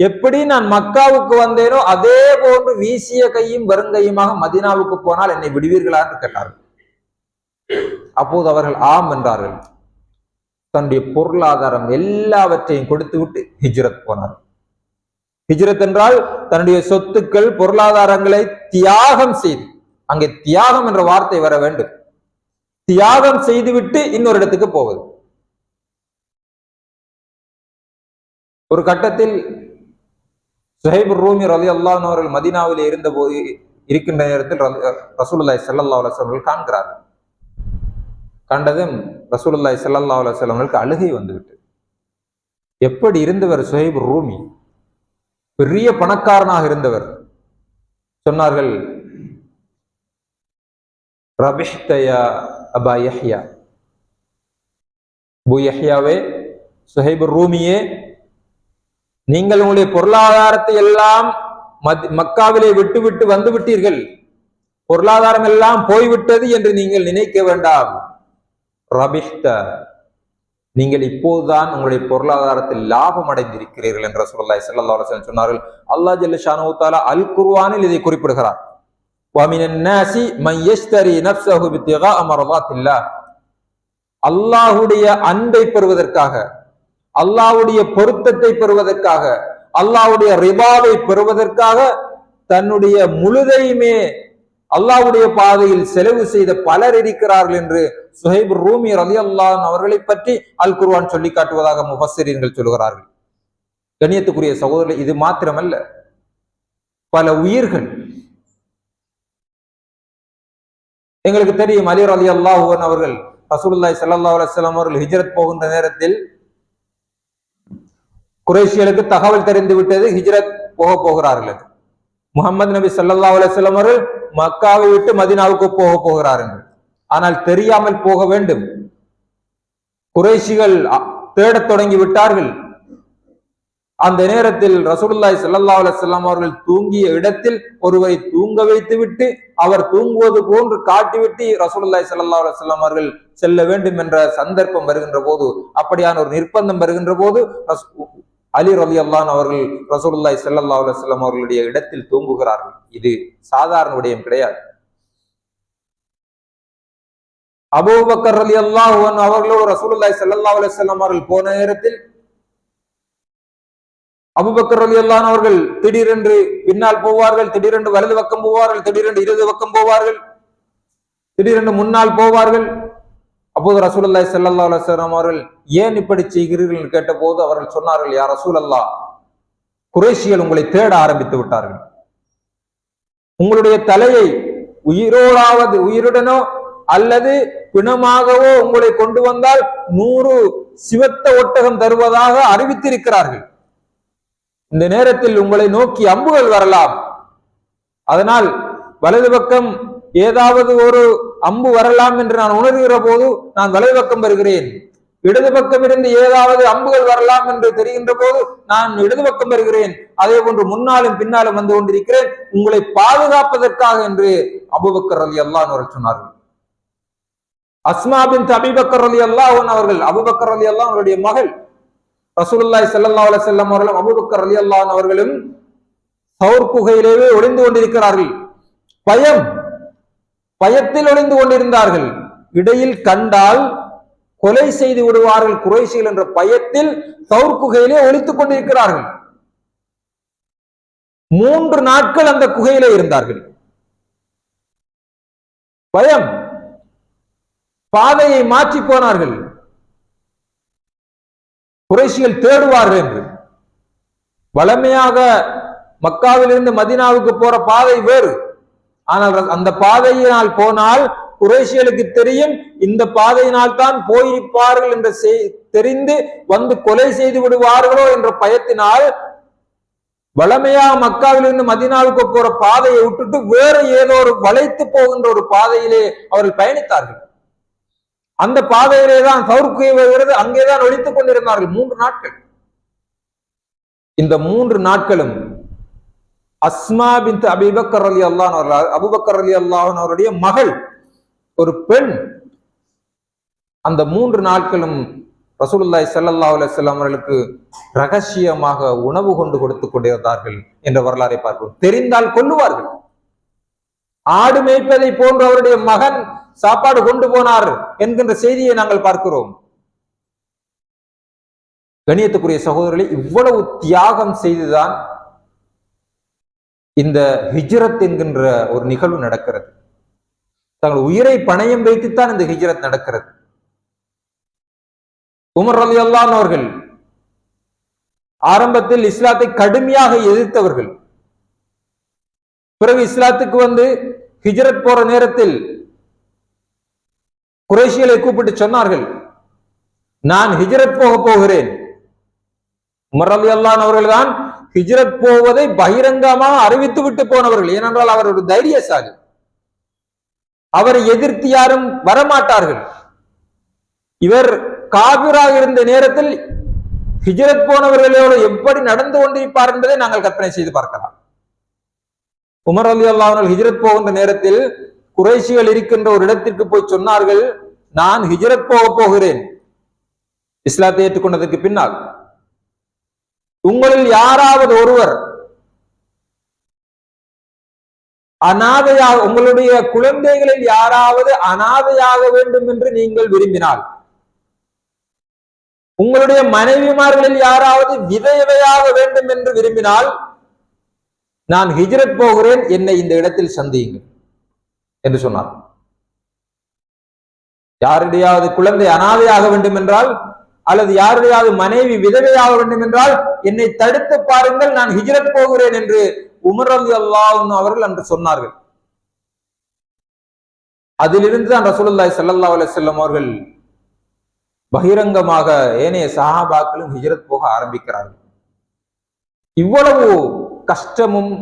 எப்படி நான் மக்காவுக்கு வந்தேனோ அதே போன்று வீசிய கையும் வெறுங்கையுமாக மதீனாவுக்கு போனால் என்னை விடுவீர்களா என்று கேட்டார்கள். அப்போது அவர்கள் ஆம் என்றார்கள். தன்னுடைய பொருளாதாரம் எல்லாவற்றையும் கொடுத்து விட்டு ஹிஜ்ரத் போனார். ஹிஜ்ரத் என்றால் தன்னுடைய சொத்துக்கள், பொருளாதாரங்களை தியாகம் செய்து, அங்கே தியாகம் என்ற வார்த்தை வர வேண்டும், தியாகம் செய்துவிட்டு இன்னொரு இடத்துக்கு போவது. ஒரு கட்டத்தில் சுஹைப் ரூமி ரலியல்லாஹு அன்ஹு அவர்கள் மதீனாவிலே இருக்கின்ற நேரத்தில் ரசூலுல்லாஹி ஸல்லல்லாஹு அலைஹி வஸல்லம் காண்கிறார்கள். கண்டதும் ரசூலுல்லாஹி ஸல்லல்லாஹு அலைஹி வஸல்லம் அவர்களுக்கு அழுகை வந்துவிட்டு, எப்படி இருந்தவர் சுஹைப் ரூமி, பெரிய பணக்காரனாக இருந்தவர். சொன்னார்கள், ரபிஹ்த யா அபா யஹ்யா, அபூ யஹ்யாவே, சுஹைப் ரூமியே, நீங்கள் உங்களுடைய பொருளாதாரத்தை எல்லாம் மக்காவிலே விட்டு வந்து விட்டீர்கள், பொருளாதாரம் எல்லாம் போய்விட்டது என்று நீங்கள் நினைக்க வேண்டாம். ரபிஹ்த, நீங்கள் இப்போதுதான் உங்களுடைய பொருளாதாரத்தில் லாபம் அடைந்திருக்கிறீர்கள் என்று ரசூலுல்லாஹி ஸல்லல்லாஹு அலைஹி வஸல்லம் சொன்னார்கள். அல்லாஹ் ஜல்ல ஷானஹு தஆலா அல் குர்ஆனில் இதை குறிப்பிடுகிறார். வமினன் நாஸி மன் யஷ்தரி நஃப்ஸஹு பித்திகா மர்தாத்தில்லாஹ். அல்லாஹ்வுடைய அன்பை பெறுவதற்காக, அல்லாஹ்வுடைய பொருத்தத்தை பெறுவதற்காக, அல்லாஹ்வுடைய ரிபாவை பெறுவதற்காக தன்னுடைய முழுதையுமே அல்லாஹ்வுடைய பாதையில் செலவு செய்த பலர் இருக்கிறார்கள் என்று சுஹைப் ரூமி ரலியல்லாஹு அன்ஹு அவர்களை பற்றி அல் குர்ஆன் சொல்லி காட்டுவதாக முஃபஸ்ஸிரீன்கள் சொல்கிறார்கள். கண்ணியத்துக்குரிய சகோதரர்களே, இது மாத்திரமல்ல, பல உயிர்கள் எங்களுக்கு தெரியும். அலி ரலியல்லாஹு அன்ஹு அவர்கள் ரசூலுல்லாஹி ஸல்லல்லாஹு அலைஹி வஸல்லம் அவர்கள் ஹிஜ்ரத் போகின்ற நேரத்தில் குறைஷிகளுக்கு தகவல் தெரிந்து விட்டது, ஹிஜ்ரத் போகிறார்கள். முகமது நபி ஸல்லல்லாஹு அலைஹி வஸல்லம் அவர்கள் மக்காவை விட்டு மதீனாவுக்கு போகிறார் என்று. ஆனால் தெரியாமல் போக வேண்டும். குறைஷிகள் தேடத் தொடங்கி விட்டார்கள். அந்த நேரத்தில் ரசூலுல்லாஹி ஸல்லல்லாஹு அலைஹி வஸல்லம் அவர்கள் தூங்கிய இடத்தில் ஒருவரை தூங்க வைத்து விட்டு அவர் தூங்குவது போன்று காட்டிவிட்டு ரசூலுல்லாஹி ஸல்லல்லாஹு அலைஹி வஸல்லம் அவர்கள் செல்ல வேண்டும் என்ற சந்தர்ப்பம் வருகின்ற போது, அப்படியான ஒரு நிர்பந்தம் வருகின்ற போது அலி ரலியல்லாஹு அன்ஹு அவர்கள் ரசூலுல்லாஹி ஸல்லல்லாஹு அலைஹி வஸல்லம் அவர்களுடைய இடத்தில் தூங்குகிறார்கள். இது சாதாரண விடயம் கிடையாது. அபூபக்கர் ரலியல்லாஹு அன்ஹு அவர்களோடு ரசூலுல்லாஹி ஸல்லல்லாஹு அலைஹி வஸல்லம் அவர்கள் போன நேரத்தில் அபூபக்கர் ரலியல்லாஹு அன்ஹு அவர்கள் திடீரென்று பின்னால் போவார்கள், திடீரென்று வலது பக்கம் போவார்கள், திடீரென்று இடது பக்கம் போவார்கள், திடீரென்று முன்னால் போவார்கள். அப்போது ரசூலுல்லாஹி ஸல்லல்லாஹு அலைஹி வஸல்லம் அவர்கள் ஏன் இப்படி செய்கிறீர்கள் என்று கேட்ட போது அவர்கள் சொன்னார்கள், யா ரசூலல்லாஹ், குறைஷிகள் உங்களை தேட ஆரம்பித்து விட்டார்கள். உங்களுடைய தலையை உயிருடனோ அல்லது பிணமாகவோ உங்களை கொண்டு வந்தால் 100 சிவத்த ஒட்டகம் தருவதாக அறிவித்திருக்கிறார்கள். இந்த நேரத்தில் உங்களை நோக்கி அம்புகள் வரலாம். அதனால் வலது பக்கம் ஏதாவது ஒரு அம்பு வரலாம் என்று நான் உணர்கிற போது நான் வலது பக்கம் வருகிறேன். இடது பக்கம் இருந்து ஏதாவது அம்புகள் வரலாம் என்று தெரிகின்ற போது நான் இடது பக்கம் வருகிறேன். அதே போன்று முன்னாலும் பின்னாலும் வந்து கொண்டிருக்கிறேன், உங்களை பாதுகாப்பதற்காக என்று அபூபக்கர் ரலியல்லாஹு அன்ஹு அவர்கள் சொன்னார்கள். அஸ்மா பின்த் அபீ பக்கர் ரலியல்லாஹு அன்ஹு அவர்கள், அபூபக்கர் ரலியல்லாஹு அன்ஹு அவருடைய மகள், ரசூலுல்லாஹி ஸல்லல்லாஹு அலைஹி வஸல்லம் அவர்களும் அபூபக்கர் ரலியல்லாஹு அன்ஹு அவர்களும் தௌர் குகையிலேயே ஒளிந்து கொண்டிருக்கிறார்கள். பயத்தில் ஒளிந்து கொண்டிருந்தார்கள். இடையில் கண்டால் கொலை செய்து விடுவார்கள் குறைஷிகள் என்ற பயத்தில் தௌர் குகையிலே ஒளித்துக் கொண்டிருக்கிறார்கள். 3 நாட்கள் அந்த குகையிலே இருந்தார்கள். பயம், பாதையை மாற்றி போனார்கள். குறைஷிகள் தேடுவார்கள் என்று. வளமையாக மக்காவிலிருந்து மதீனாவுக்கு போற பாதை வேறு. ஆனால் அந்த பாதையினால் போனால் குறைஷிகளுக்கு தெரியும், இந்த பாதையினால் தான் போயிருப்பார்கள் என்று தெரிந்து வந்து கொலை செய்து விடுவார்களோ என்ற பயத்தினால் வளமையா மக்காவிலிருந்து மதீனாவுக்கு போற பாதையை விட்டுட்டு வேறு ஏதோ ஒரு வளைத்து போகின்ற ஒரு பாதையிலே அவர்கள் பயணித்தார்கள். அந்த பாதையிலே தான் தௌர்க்கு வருகிறது, அங்கேதான் ஒழித்துக் கொண்டிருந்தார்கள் 3 நாட்கள். இந்த 3 நாட்களும் அஸ்மா பின்த் அபீ பக்கர் ரலியல்லாஹு அன்ஹு, அபூபக்கர் ரலியல்லாஹு அன்ஹு அவருடைய மகள், ஒரு பெண், அந்த 3 நாட்களும் ரசூலுல்லாஹி ஸல்லல்லாஹு அலைஹி வஸல்லம் அவர்களுக்கு ரகசியமாக உணவு கொடுத்துக் கொண்டிருந்தார்கள் என்ற வரலாறை பார்க்கிறோம். தெரிந்தால் கொல்லுவார்கள். ஆடு மேய்ப்பதை போன்று அவருடைய மகன் சாப்பாடு கொண்டு போனார் என்கின்ற செய்தியை நாங்கள் பார்க்கிறோம். கண்ணியத்துக்குரிய சகோதரர்களை, இவ்வளவு தியாகம் செய்துதான் இந்த ஹிஜ்ரத் என்கின்ற ஒரு நிகழ்வு நடக்கிறது. தங்கள் உயிரை பணயம் வைத்துத்தான் இந்த ஹிஜ்ரத் நடக்கிறது. உமர் ரலியல்லாஹு அன்ஹு அவர்கள் ஆரம்பத்தில் இஸ்லாத்தை கடுமையாக எதிர்த்தவர்கள். பிறகு இஸ்லாத்துக்கு வந்து ஹிஜ்ரத் போற நேரத்தில் குறைஷிகளை கூப்பிட்டு சொன்னார்கள், நான் ஹிஜ்ரத் போகிறேன். உமர் ரலியல்லாஹு அன்ஹு அவர்கள் தான் ஹிஜ்ரத் போவதை பகிரங்கமாக அறிவித்து விட்டு போனவர்கள். ஏனென்றால் அவர் ஒரு தைரியசாலி. அவரை எதிர்த்து யாரும் வரமாட்டார்கள். இவர் காபிராக இருந்த நேரத்தில் ஹிஜ்ரத் போனவர்களோடு எப்படி நடந்து கொண்டிருப்பார் என்பதை நாங்கள் கற்பனை செய்து பார்க்கலாம். உமர் ரலியல்லாஹு அன்ஹு ஹிஜ்ரத் போகின்ற நேரத்தில் குறைஷிகள் இருக்கின்ற ஒரு இடத்திற்கு போய் சொன்னார்கள், நான் ஹிஜ்ரத் போகிறேன். இஸ்லாத்தை ஏற்றுக்கொண்டதற்கு பின்னால் உங்களில் யாராவது ஒருவர் அனாதையாக, உங்களுடைய குழந்தைகளில் யாராவது அனாதையாக வேண்டும் என்று நீங்கள் விரும்பினால், உங்களுடைய மனைவிமார்களில் யாராவது விதவையாக வேண்டும் என்று விரும்பினால், நான் ஹிஜ்ரத் போகிறேன், என்னை இந்த இடத்தில் சந்தியுங்கள் என்று சொன்னார். யாருடையாவது குழந்தை அனாதையாக வேண்டும் என்றால், அல்லது யாருடையாவது மனைவி விதவையாக வேண்டும் என்றால், என்னை தடுத்து பாருங்கள், நான் ஹிஜ்ரத் போகிறேன் என்று உமர் ரலியல்லாஹு அன்ஹு அவர்கள் அன்று சொன்னார்கள். அதிலிருந்து தான் ரசூலுல்லாஹி ஸல்லல்லாஹு அலைஹி வஸல்லம் அவர்கள் பகிரங்கமாக ஏனைய சஹாபாக்களும் ஹிஜ்ரத் போக ஆரம்பிக்கிறார்கள். இவ்வளவு கஷ்டமும்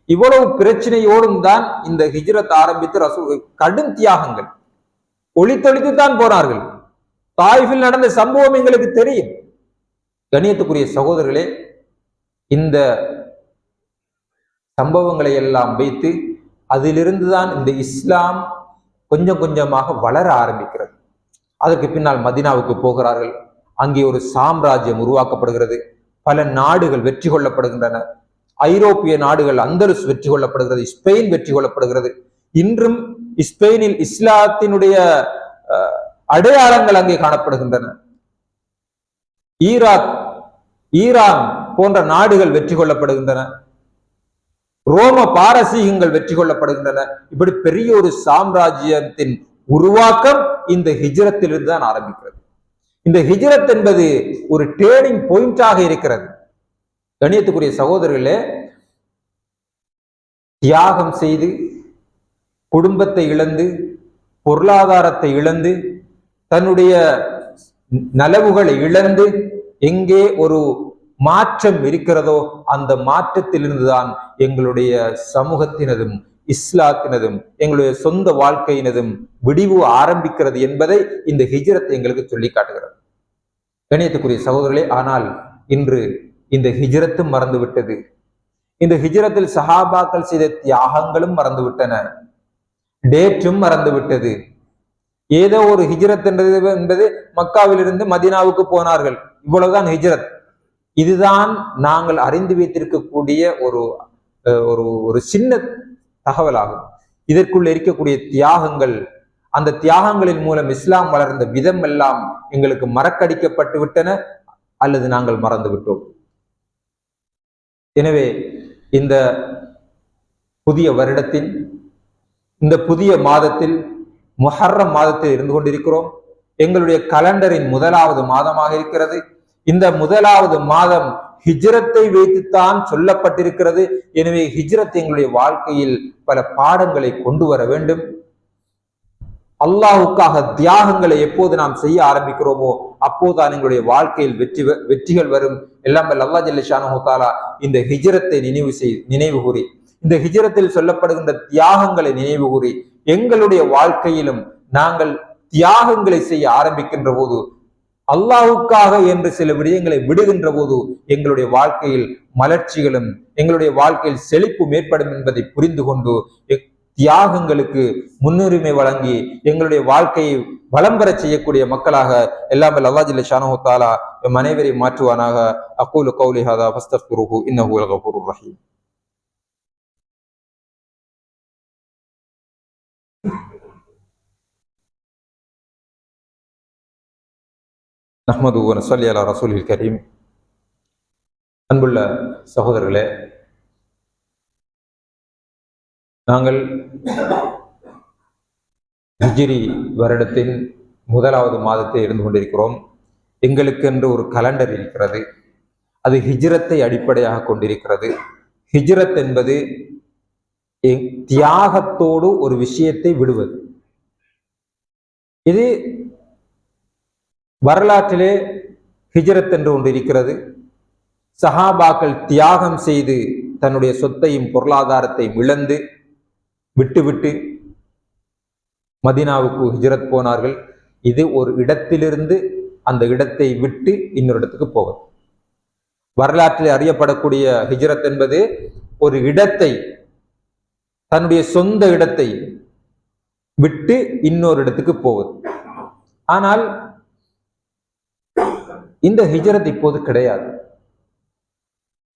இவ்வளவு பிரச்சனையோடும் தான் இந்த ஹிஜ்ரத் ஆரம்பித்து ரசூல் கடும் தியாகங்கள் ஒளித்தொழித்து தான் போனார்கள். தாயிஃபில் நடந்த சம்பவம் எங்களுக்கு தெரியும். கண்ணியத்துக்குரிய சகோதரர்களே, இந்த சம்பவங்களை எல்லாம் வைத்து அதிலிருந்து தான் இந்த இஸ்லாம் கொஞ்சம் கொஞ்சமாக வளர ஆரம்பிக்கிறது. அதற்கு பின்னால் மதீனாவுக்கு போகிறார்கள். அங்கே ஒரு சாம்ராஜ்யம் உருவாக்கப்படுகிறது. பல நாடுகள் வெற்றி கொள்ளப்படுகின்றன. ஐரோப்பிய நாடுகள், அந்தலுஸ் வெற்றி கொள்ளப்படுகிறது, ஸ்பெயின் வெற்றி கொள்ளப்படுகிறது. இன்றும் ஸ்பெயினில் இஸ்லாத்தினுடைய அடையாளங்கள் அங்கே காணப்படுகின்றன. ஈரான் போன்ற நாடுகள் வெற்றி கொள்ளப்படுகின்றன. ரோம பாரசீகங்கள் வெற்றி கொள்ளப்படுகின்றன. இப்படி பெரிய ஒரு சாம்ராஜ்யத்தின் உருவாக்கம் இந்த ஹிஜ்ரத்திலிருந்து தான் ஆரம்பிக்கிறது. இந்த ஹிஜ்ரத் என்பது ஒரு டேர்னிங் பாயிண்டாக இருக்கிறது. கண்ணியத்துக்குரிய சகோதரர்களே, தியாகம் செய்து குடும்பத்தை இழந்து, பொருளாதாரத்தை இழந்து, தன்னுடைய நலவுகளை இழந்து எங்கே ஒரு மாற்றம் இருக்கிறதோ அந்த மாற்றத்திலிருந்துதான் எங்களுடைய சமூகத்தினதும் இஸ்லாத்தினதும் எங்களுடைய சொந்த வாழ்க்கையினதும் விடிவு ஆரம்பிக்கிறது என்பதை இந்த ஹிஜ்ரத் எங்களுக்கு சொல்லி காட்டுகிறது. கண்ணியத்துக்குரிய சகோதரர்களே, ஆனால் இன்று இந்த ஹிஜ்ரத்தும் மறந்துவிட்டது. இந்த ஹிஜ்ரத்தில் சஹாபாக்கள் செய்த தியாகங்களும் மறந்துவிட்டன. டேற்றும் மறந்துவிட்டது. ஏதோ ஒரு ஹிஜ்ரத் என்பது மக்காவிலிருந்து மதீனாவுக்கு போனார்கள், இவ்வளவுதான் ஹிஜ்ரத். இதுதான் நாங்கள் அறிந்து வைத்திருக்கக்கூடிய ஒரு ஒரு சின்ன தகவலாகும். இதற்குள் இருக்கக்கூடிய தியாகங்கள், அந்த தியாகங்களின் மூலம் இஸ்லாம் வளர்ந்த விதம் எல்லாம் எங்களுக்கு மறக்கடிக்கப்பட்டு விட்டன அல்லது நாங்கள் மறந்து விட்டோம். எனவே இந்த புதிய வருடத்தின், இந்த புதிய மாதத்தில், முஹர்ரம் மாதத்தில் இருந்து கொண்டிருக்கிறோம். எங்களுடைய கலண்டரின் முதலாவது மாதமாக இருக்கிறது. இந்த முதலாவது மாதம் ஹிஜ்ரத்தை வைத்துத்தான் சொல்லப்பட்டிருக்கிறது. எனவே ஹிஜ்ரத் எங்களுடைய வாழ்க்கையில் பல பாடங்களை கொண்டு வர வேண்டும். அல்லாஹுக்காக தியாகங்களை எப்போது நாம் செய்ய ஆரம்பிக்கிறோமோ அப்போதுதான் எங்களுடைய வாழ்க்கையில் வெற்றிகள் வரும். எல்லாம் அல்லாஹ் ஜல்ல ஷானஹு தஆலா இந்த ஹிஜ்ரத்தை நினைவு கூறி, இந்த ஹிஜ்ரத்தில் சொல்லப்படுகின்ற தியாகங்களை நினைவு கூறி, எங்களுடைய வாழ்க்கையிலும் நாங்கள் தியாகங்களை செய்ய ஆரம்பிக்கின்ற போது, அல்லாஹுக்காக என்று சில விடயங்களை விடுகின்ற போது எங்களுடைய வாழ்க்கையில் மலர்ச்சிகளும் எங்களுடைய வாழ்க்கையில் செழிப்பும் ஏற்படும் என்பதை புரிந்து கொண்டு தியாகங்களுக்கு முன்னுரிமை வழங்கி எங்களுடைய வாழ்க்கையை வளம் பெற செய்யக்கூடிய மக்களாக எல்லாம் அல்லாஹ் ஜல்ல ஷானஹு தஆலா எம் அனைவரையும் மாற்றுவானாக. அகூலு கௌலி ஹாதா ஃபஸ்தக்ஃபிருஹு இன்னஹு லகஃபூருர் ரஹீம். நஹ்மதுஹு வ நஸல்லி அலா ரசூலில் கரீம். அன்புள்ள சகோதரர்களே, நாங்கள் ஹிஜ்ரி வருடத்தின் முதலாவது மாதத்தில் இருந்து கொண்டிருக்கிறோம். எங்களுக்கென்று ஒரு கலண்டர் இருக்கிறது. அது ஹிஜ்ரத்தை அடிப்படையாக கொண்டிருக்கிறது. ஹிஜ்ரத் என்பது தியாகத்தோடு ஒரு விஷயத்தை விடுவது. இது வரலாற்றிலே ஹிஜ்ரத் என்று ஒன்று இருக்கிறது. சஹாபாக்கள் தியாகம் செய்து தன்னுடைய சொத்தையும் பொருளாதாரத்தையும் இழந்து விட்டுவிட்டு மதீனாவுக்கு ஹிஜ்ரத் போனார்கள். இது ஒரு இடத்திலிருந்து அந்த இடத்தை விட்டு இன்னொரு இடத்துக்கு போவது. வரலாற்றில் அறியப்படக்கூடிய ஹிஜ்ரத் என்பது ஒரு இடத்தை, தன்னுடைய சொந்த இடத்தை விட்டு இன்னொரு இடத்துக்கு போவது. ஆனால் இந்த ஹிஜ்ரத் இப்போது கிடையாது.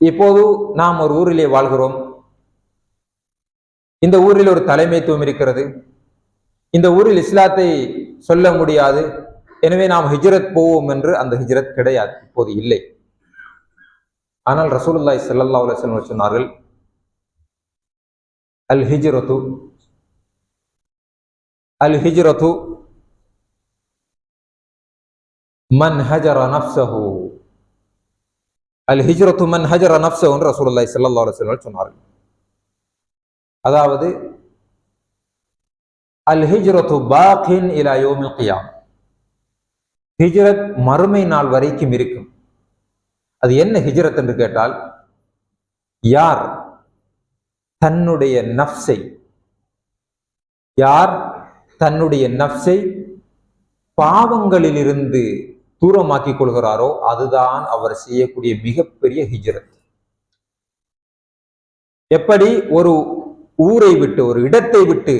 இப்போது நாம் ஒரு ஊரிலே வாழ்கிறோம். இந்த ஊரில் ஒரு தலைமைத்துவம் இருக்கிறது. இந்த ஊரில் இஸ்லாத்தை சொல்ல முடியாது, எனவே நாம் ஹிஜ்ரத் போவோம் என்று அந்த ஹிஜ்ரத் கிடையாது, இப்போது இல்லை. ஆனால் ரசூலுல்லாஹி ஸல்லல்லாஹு அலைஹி வஸல்லம் சொன்னார்கள், அல் ஹிஜ்ரத்து மன் ஹஜர நஃப்ஸஹு. அல் ஹிஜ்ரத்து மன் ஹஜர நஃப்ஸஹு என்று ரசூலுல்லாஹி ஸல்லல்லாஹு அலைஹி வஸல்லம் சொன்னார்கள். அதாவது அல் ஹிஜ்ரத்து பாகின் இலா யௌமில் கியாம். ஹிஜ்ரத் மறுமை நாள் வரைக்கும் இருக்கும். அது என்ன ஹிஜ்ரத் என்று கேட்டால், யார் தன்னுடைய நஃப்ஸை பாவங்களிலிருந்து தூரமாக்கிக் கொள்கிறாரோ அதுதான் அவர் செய்யக்கூடிய மிகப்பெரிய ஹிஜ்ரத். எப்படி ஒரு ஊரை விட்டு, ஒரு இடத்தை விட்டு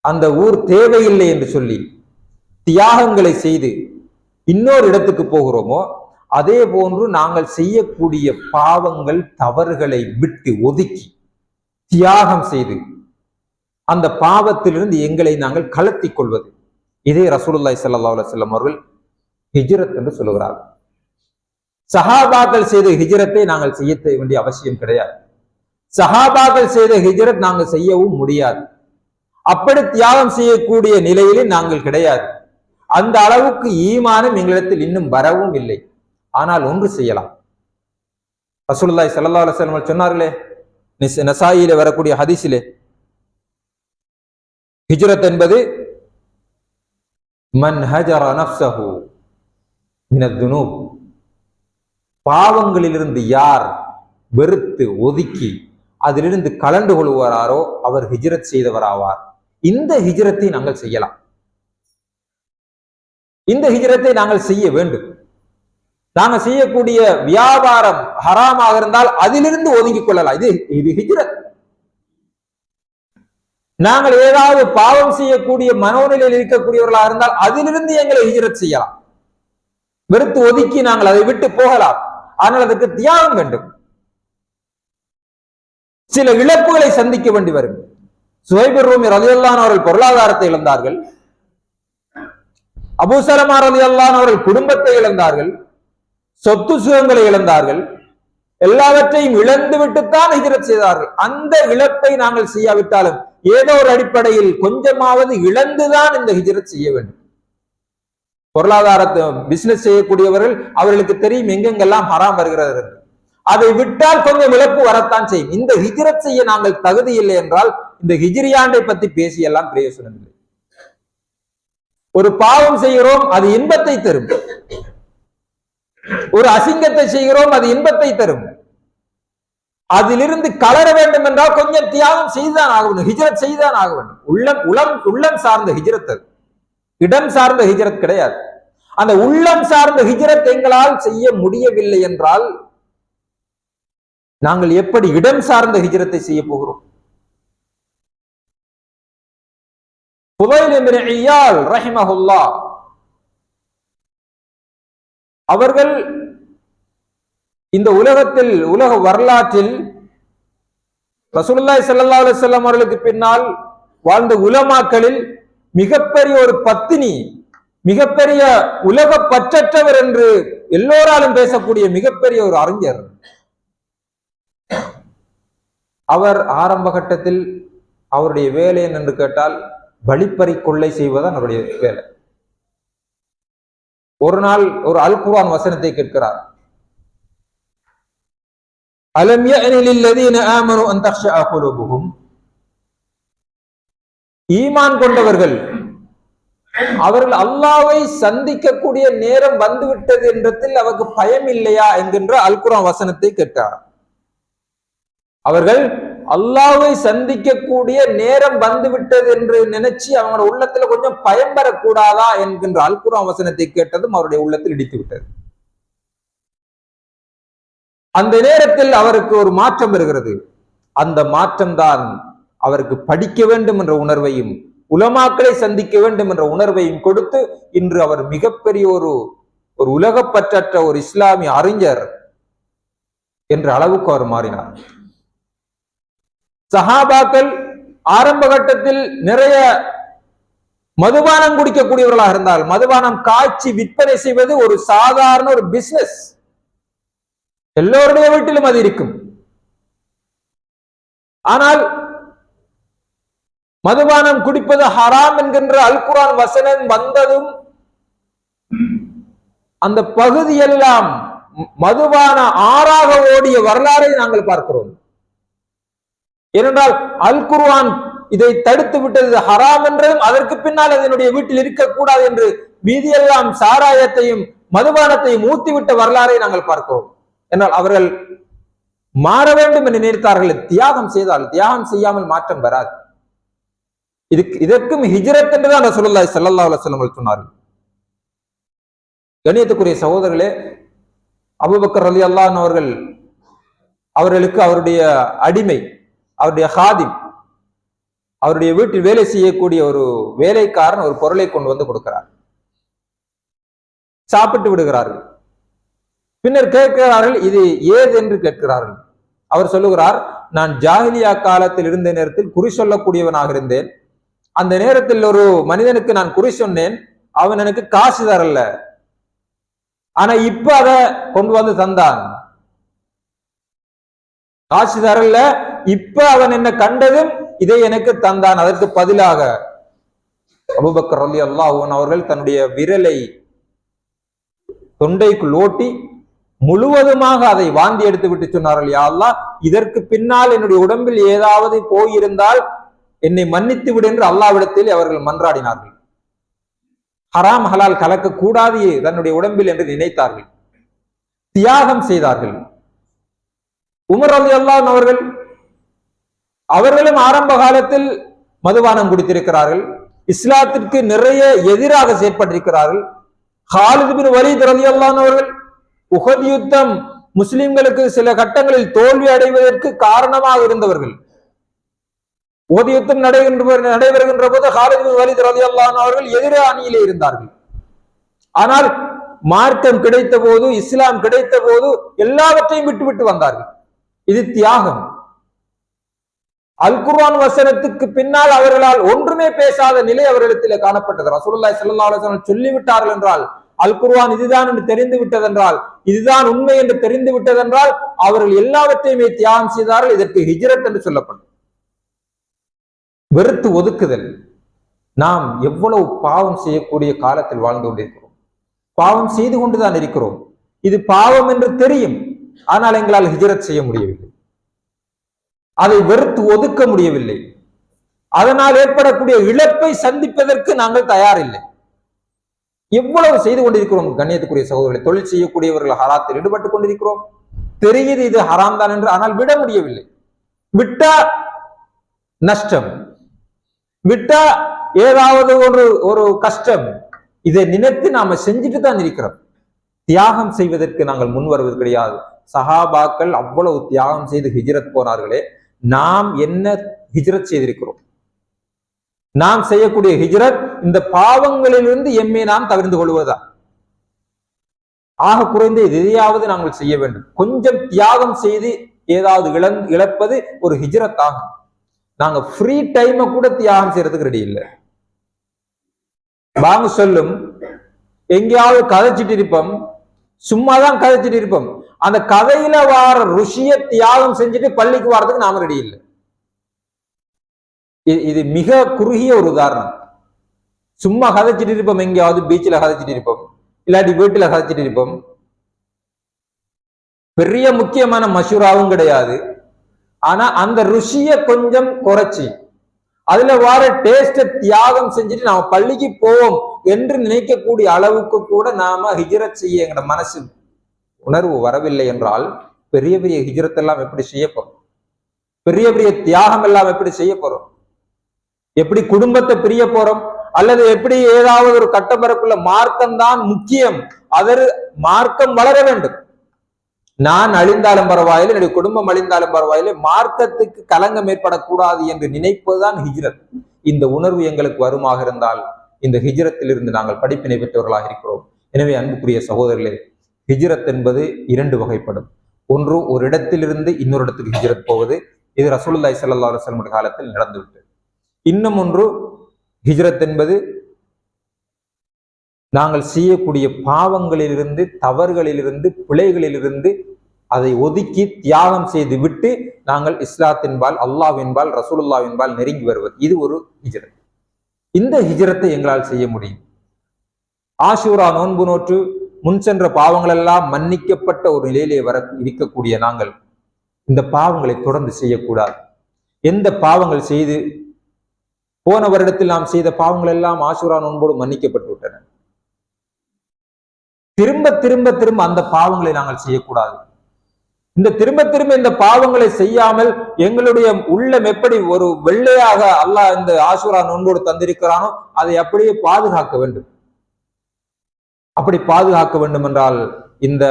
அந்த ஊர் தேவையில்லை என்று சொல்லி தியாகங்களை செய்து இன்னொரு இடத்துக்கு போகிறோமோ, அதே போன்று நாங்கள் செய்யக்கூடிய பாவங்கள் தவறுகளை விட்டு ஒதுக்கி தியாகம் செய்து அந்த பாவத்திலிருந்து எங்களை நாங்கள் கலத்திக் கொள்வது, இதே ரசூலுல்லாஹி ஸல்லல்லாஹு அலைஹி வஸல்லம் அவர்கள் ஹிஜ்ரத் என்று சொல்லுகிறார்கள். சஹாபாக்கள் செய்த ஹிஜ்ரத்தை நாங்கள் செய்ய வேண்டிய அவசியம் கிடையாது. சஹாபாக்கள் செய்த ஹிஜ்ரத் நாங்கள் செய்யவும் முடியாது. அப்படி தியாகம் செய்யக்கூடிய நிலையிலே நாங்கள் கிடையாது. அந்த அளவுக்கு ஈமானும் எங்களிடத்தில் இன்னும் வரவும் இல்லை. ஆனால் ஒன்று செய்யலாம். ரசூலுல்லாஹி ஸல்லல்லாஹு அலைஹி வஸல்லம் சொன்னார்களே, நசாயிலே வரக்கூடிய ஹதீஸிலே, ஹிஜ்ரத் என்பது மன் ஹஜர நஃப்ஸஹு மினத் துனூப். பாவங்களிலிருந்து யார் வெறுத்து ஒதுக்கி அதிலிருந்து கலந்து கொள்வாரோ அவர் ஹிஜ்ரத் செய்தவராவார். இந்த ஹிஜ்ரத்தை நாங்கள் செய்யலாம். இந்த ஹிஜ்ரத்தை நாங்கள் செய்ய வேண்டும். நாங்கள் செய்யக்கூடிய வியாபாரம் ஹராமாக இருந்தால் அதிலிருந்து ஒதுங்கிக் கொள்ளலாம். இது ஹிஜ்ரத். நாங்கள் ஏதாவது பாவம் செய்யக்கூடிய மனோநிலையில் இருக்கக்கூடியவர்களாக இருந்தால் அதிலிருந்து எங்களை ஹிஜ்ரத் செய்யலாம். வெறுத்து ஒதுக்கி நாங்கள் அதை விட்டு போகலாம். ஆனால் அதற்கு தியாகம் வேண்டும். சில இழப்புகளை சந்திக்க வேண்டி வரும். சுஹைப் ரூமி ரலியல்லாஹு அன்ஹு அவர்கள் பொருளாதாரத்தை இழந்தார்கள். அபூ ஸலமா ரலியல்லாஹு அன்ஹு அவர்கள் குடும்பத்தை இழந்தார்கள், சொத்து சுகங்களை இழந்தார்கள். எல்லாவற்றையும் இழந்து விட்டுத்தான் ஹிஜ்ரத் செய்தார்கள். அந்த இழப்பை நாங்கள் செய்யாவிட்டாலும் ஏதோ ஒரு அடிப்படையில் கொஞ்சமாவது இழந்துதான் இந்த ஹிஜ்ரத் செய்ய வேண்டும். பொருளாதாரத்தை பிசினஸ் செய்யக்கூடியவர்கள் அவர்களுக்கு தெரியும் எங்கெங்கெல்லாம் ஹராம் வருகிறது. அதை விட்டால் கொஞ்சம் இழப்பு வரத்தான் செய்யும். இந்த ஹிஜ்ரத் செய்ய நாங்கள் தகுதி இல்லை என்றால் இந்த ஹிஜ்ரியாண்டை பத்தி பேசி எல்லாம் பிரயோசனம் இல்லை. ஒரு பாவம் செய்கிறோம், அது இன்பத்தை தரும். ஒரு அசிங்கத்தை செய்கிறோம், அது இன்பத்தை தரும். அதிலிருந்து கலர வேண்டும் என்றால் கொஞ்சம் தியாகம் செய்துதான் ஆக வேண்டும். ஹிஜ்ரத் செய்துதான் ஆக வேண்டும். உள்ளம் சார்ந்த ஹிஜ்ரத், அது இடம் சார்ந்த ஹிஜ்ரத் கிடையாது. அந்த உள்ளம் சார்ந்த ஹிஜ்ரத் எங்களால் செய்ய முடியவில்லை என்றால் நாங்கள் எப்படி இடம் சார்ந்த ஹிஜ்ரத்தை செய்ய போகிறோம்? ஃபுதைல் இப்னு இயால் ரஹிமஹுல்லாஹ் அவர்கள் இந்த உலகத்தில், உலக வரலாற்றில் ரசூலுல்லாஹி ஸல்லல்லாஹு அலைஹி வஸல்லம் அவர்களுக்கு பின்னால் வாழ்ந்த உலமாக்களில் மிகப்பெரிய ஒரு பத்தினி, மிகப்பெரிய உலக பற்றற்றவர் என்று எல்லோராலும் பேசக்கூடிய மிகப்பெரிய ஒரு அறிஞர். அவர் ஆரம்ப கட்டத்தில் அவருடைய வேலை என்று கேட்டால் வழிப்பறி கொள்ளை செய்வதுதான் அவருடைய வேலை. ஒரு நாள் ஒரு அல் குர்ஆன் வசனத்தை கேட்கிறார். அலம் யஅனி லில்லதீன ஆமனு அன் தக்ஷஅ குலூபுஹும். ஈமான் கொண்டவர்கள் அவர்கள் அல்லாஹ்வை சந்திக்கக்கூடிய நேரம் வந்துவிட்டது என்றதில் அவருக்கு பயம் இல்லையா என்கின்ற அல் குர்ஆன் வசனத்தை கேட்டார். அவர்கள் அல்லாஹ்வை சந்திக்கக்கூடிய நேரம் வந்துவிட்டது என்று நினைச்சு அவங்களோட உள்ளத்துல கொஞ்சம் பயம் பெறக்கூடாதா என்கின்ற அல் குர்ஆன் வசனத்தை கேட்டதும் அவருடைய உள்ளத்தில் இடித்து விட்டது. அந்த நேரத்தில் அவருக்கு ஒரு மாற்றம் வருகிறது. அந்த மாற்றம் தான் அவருக்கு படிக்க வேண்டும் என்ற உணர்வையும் உலமாக்களை சந்திக்க வேண்டும் என்ற உணர்வையும் கொடுத்து இன்று அவர் மிகப்பெரிய ஒரு ஒரு உலகப்பற்றற்ற ஒரு இஸ்லாமிய அறிஞர் என்ற அளவுக்கு அவர் மாறினார். சஹாபாக்கள் ஆரம்ப கட்டத்தில் நிறைய மதுபானம் குடிக்கக்கூடியவர்களாக இருந்தால், மதுபானம் காய்ச்சி விற்பனை செய்வது ஒரு சாதாரண ஒரு பிசினஸ், எல்லோருடைய வீட்டிலும் அது இருக்கும். ஆனால் மதுபானம் குடிப்பது ஹராம் என்கின்ற அல் குர்ஆன் வசனம் வந்ததும் அந்த பகுதியெல்லாம் மதுபான ஆறாக ஓடிய வரலாறை நாங்கள் பார்க்கிறோம். ஏனென்றால் அல் குர்ஆன் இதை தடுத்து விட்டது ஹராம் என்றும், அதற்கு பின்னால் அதனுடைய வீட்டில் இருக்கக்கூடாது என்று வீதியெல்லாம் சாராயத்தையும் மதுபானத்தையும் ஊத்திவிட்ட வரலாறை நாங்கள் பார்க்கிறோம். என்றால் அவர்கள் மாற வேண்டும் என்று நினைத்தார்கள். தியாகம் செய்தால், தியாகம் செய்யாமல் மாற்றம் வராது. இதற்கும் ஹிஜ்ரத் என்றுதான் ரசூலுல்லாஹி ஸல்லல்லாஹு அலைஹி வஸல்லம் சொன்னார்கள். கண்ணியத்துக்குரிய சகோதரர்களே, அபூபக்கர் ரலியல்லாஹு அன்ஹு அவர்களுக்கு அவருடைய அடிமை, அவருடைய ஹாதிம், அவருடைய வீட்டில் வேலை செய்யக்கூடிய ஒரு வேலைக்காரன் ஒரு பொருளை கொண்டு வந்து கொடுக்கிறார். சாப்பிட்டு விடுகிறார்கள். பின்னர் கேட்கிறார்கள், இது ஏது என்று கேட்கிறார்கள். அவர் சொல்லுகிறார், நான் ஜாஹிலியா காலத்தில் இருந்த நேரத்தில் குறி சொல்லக்கூடியவனாக இருந்தேன். அந்த நேரத்தில் ஒரு மனிதனுக்கு நான் குறி சொன்னேன், அவன் எனக்கு காசு தரல, ஆனா இப்ப அத கொண்டு வந்து தந்தான். காசு தரல, இப்ப அவன் என்ன கண்டதும் இதை எனக்கு தந்தான். அதற்கு பதிலாக அபூபக்கர் ரலியல்லாஹு அன்ஹு அவர்கள் தன்னுடைய விரலை தொண்டைக்குள் ஓட்டி முழுவதுமாக அதை வாந்தி எடுத்து விட்டு சொன்னார்கள், யா அல்லாஹ், இதற்கு பின்னால் என்னுடைய உடம்பில் ஏதாவது போயிருந்தால் என்னை மன்னித்து விடு என்று அல்லாஹ்விடத்தில் அவர்கள் மன்றாடினார்கள். ஹராம் ஹலால் கலக்க கூடாது தன்னுடைய உடம்பில் என்று நினைத்தார்கள், தியாகம் செய்தார்கள். உமர் ரலியல்லாஹு அன்ஹு அவர்களும் ஆரம்ப காலத்தில் மதுபானம் குடித்திருக்கிறார்கள், இஸ்லாத்திற்கு நிறைய எதிராக செயற்பட்டிருக்கிறார்கள். காலித் பின் வலீத் ரலியல்லாஹு அன்ஹு உஹத் யுத்தம் முஸ்லிம்களுக்கு சில கட்டங்களில் தோல்வி அடைவதற்கு காரணமாக இருந்தவர்கள். உஹத் யுத்தம் நடைபெறுகின்ற போது காலித் பின் வலீத் ரலியல்லாஹு அன்ஹு அவர்கள் எதிர அணியிலே இருந்தார்கள். ஆனால் மார்க்கம் கிடைத்த போது, இஸ்லாம் கிடைத்த போது எல்லாவற்றையும் விட்டு வந்தார்கள். இது தியாகம். அல் குர்ஆன் வசனத்துக்கு பின்னால் அவர்களால் ஒன்றுமே பேசாத நிலை அவர்களிடத்திலே காணப்பட்டது. ரசூலுல்லாஹி ஸல்லல்லாஹு அலைஹி வஸல்லம் சொல்லிவிட்டார்கள் என்றால், அல் குர்ஆன் இதுதான் என்று தெரிந்து விட்டதென்றால், இதுதான் உண்மை என்று தெரிந்து விட்டதென்றால் அவர்கள் எல்லாவற்றையுமே தியாகம் செய்தார்கள். இதற்கு ஹிஜ்ரத் என்று சொல்லப்படும். வெறுத்து ஒதுக்குதல். நாம் எவ்வளவு பாவம் செய்யக்கூடிய காலத்தில் வாழ்ந்து கொண்டிருக்கிறோம். பாவம் செய்து கொண்டுதான் இருக்கிறோம். இது பாவம் என்று தெரியும், ஆனால் எங்களால் ஹிஜ்ரத் செய்ய முடியவில்லை, அதை வெறுத்து ஒதுக்க முடியவில்லை. அதனால் ஏற்படக்கூடிய இழப்பை சந்திப்பதற்கு நாங்கள் தயாரில்லை. எவ்வளவு செய்து கொண்டிருக்கிறோம் கண்ணியத்துக்குரிய சகோதரர்களை. தொழில் செய்யக்கூடியவர்கள் ஹராத்தில் ஈடுபட்டுக் கொண்டிருக்கிறோம், தெரியுது இது ஹராம் தான் என்று, ஆனால் விட முடியவில்லை. விட்டா நஷ்டம், விட்டா ஏதாவது ஒரு கஷ்டம், இதை நினைத்து நாம செஞ்சுட்டு தான் இருக்கிறோம். தியாகம் செய்வதற்கு நாங்கள் முன் வருவது கிடையாது. சஹாபாக்கள் அவ்வளவு தியாகம் செய்து ஹிஜ்ரத் போனார்களே, நாம் என்ன ஹிஜ்ரத் செய்திருக்கிறோம்? நாம் செய்யக்கூடிய ஹிஜ்ரத் இந்த பாவங்களிலிருந்து எம்மை நாம் தவிர்த்து கொள்வதா? ஆக குறைந்த எதையாவது நாங்கள் செய்ய வேண்டும். கொஞ்சம் தியாகம் செய்து ஏதாவது இழப்பது ஒரு ஹிஜ்ரத் ஆகும். நாங்க ஃப்ரீ டைமை கூட தியாகம் செய்யறதுக்கு ரெடி இல்லை. வாங்க சொல்லும், எங்கேயாவது கதைச்சிட்டு இருப்போம், சும்மாதான் கதைச்சிட்டு இருப்போம். அந்த கதையில வார ருஷிய தியாகம் செஞ்சுட்டு பள்ளிக்கு வாரதுக்கு நாம ரெடி இல்லை. இது மிக குறுகிய ஒரு உதாரணம். சும்மா கதைச்சிட்டு இருப்போம், எங்கேயாவது பீச்சில் கதைச்சிட்டு இருப்போம், இல்லாட்டி வீட்டுல கதைச்சிட்டு இருப்போம். பெரிய முக்கியமான மஷூராவும் கிடையாது. ஆனா அந்த ருஷிய கொஞ்சம் குறைச்சி அதுல வார டேஸ்ட தியாகம் செஞ்சுட்டு நாம பள்ளிக்கு போவோம் என்று நினைக்கக்கூடிய அளவுக்கு கூட நாம ஹிஜ்ரத் செய்ய எங்கட மனசு உணர்வு வரவில்லை என்றால், பெரிய பெரிய ஹிஜ்ரத் எல்லாம் எப்படி செய்ய போறோம்? பெரிய பெரிய தியாகம் எல்லாம் எப்படி செய்ய போறோம்? எப்படி குடும்பத்தை பிரிய போறோம்? அல்லது எப்படி ஏதாவது ஒரு கட்டமரக்குள்ள மார்க்கம் தான் முக்கியம், அதற்கு மார்க்கம் வளர வேண்டும். நான் அழிந்தாலும் பரவாயில்லை, என்னுடைய குடும்பம் அழிந்தாலும் பரவாயில்லை, மார்க்கத்துக்கு கலங்கம் ஏற்படக்கூடாது என்று நினைப்பதுதான் ஹிஜ்ரத். இந்த உணர்வு எங்களுக்கு வருமாக இருந்தால் இந்த ஹிஜ்ரத்தில் இருந்து நாங்கள் படிப்பினை பெற்றவர்களாக இருக்கிறோம். எனவே அன்புக்குரிய சகோதரர்களே, ஹிஜ்ரத் என்பது 2 வகைப்படும். ஒன்று, ஒரு இடத்திலிருந்து இன்னொரு இடத்துக்கு ஹிஜ்ரத் போவது. இது ரசூலுல்லாஹி ஸல்லல்லாஹு அலைஹி வஸல்லம் காலத்தில் நடந்துவிட்டது. இன்னும் ஒன்று, ஹிஜ்ரத் என்பது நாங்கள் செய்யக்கூடிய பாவங்களிலிருந்து, தவறுகளிலிருந்து, பிழைகளிலிருந்து அதை ஒதுக்கி தியாகம் செய்து விட்டு நாங்கள் இஸ்லாத்தின்பால், அல்லாஹ்வின்பால், ரசூலுல்லாஹ்வின்பால் நெருங்கி வருவது. இது ஒரு ஹிஜ்ரத். இந்த ஹிஜ்ரத்தை எங்களால் செய்ய முடியும். ஆஷூரா நோன்பு நோற்று முன் சென்ற பாவங்கள் எல்லாம் மன்னிக்கப்பட்ட ஒரு நிலையிலே இருக்கக்கூடிய நாங்கள் இந்த பாவங்களை தொடர்ந்து செய்யக்கூடாது. எந்த பாவங்கள் செய்து போன வருடத்தில் நாம் செய்த பாவங்கள் எல்லாம் ஆஷூரா நோன்போடு மன்னிக்கப்பட்டு விட்டன. திரும்ப திரும்ப திரும்ப அந்த பாவங்களை நாங்கள் செய்யக்கூடாது. திரும்ப திரும்ப இந்த பாவங்களை செய்யாமல் எங்களுடைய உள்ளம் எப்படி ஒரு வெள்ளையாக அல்லாஹ் இந்த ஆஷூரா நோன்போடு தந்திருக்கிறானோ அதை அப்படியே பாதுகாக்க வேண்டும். அப்படி பாதுகாக்க வேண்டும் என்றால் இந்த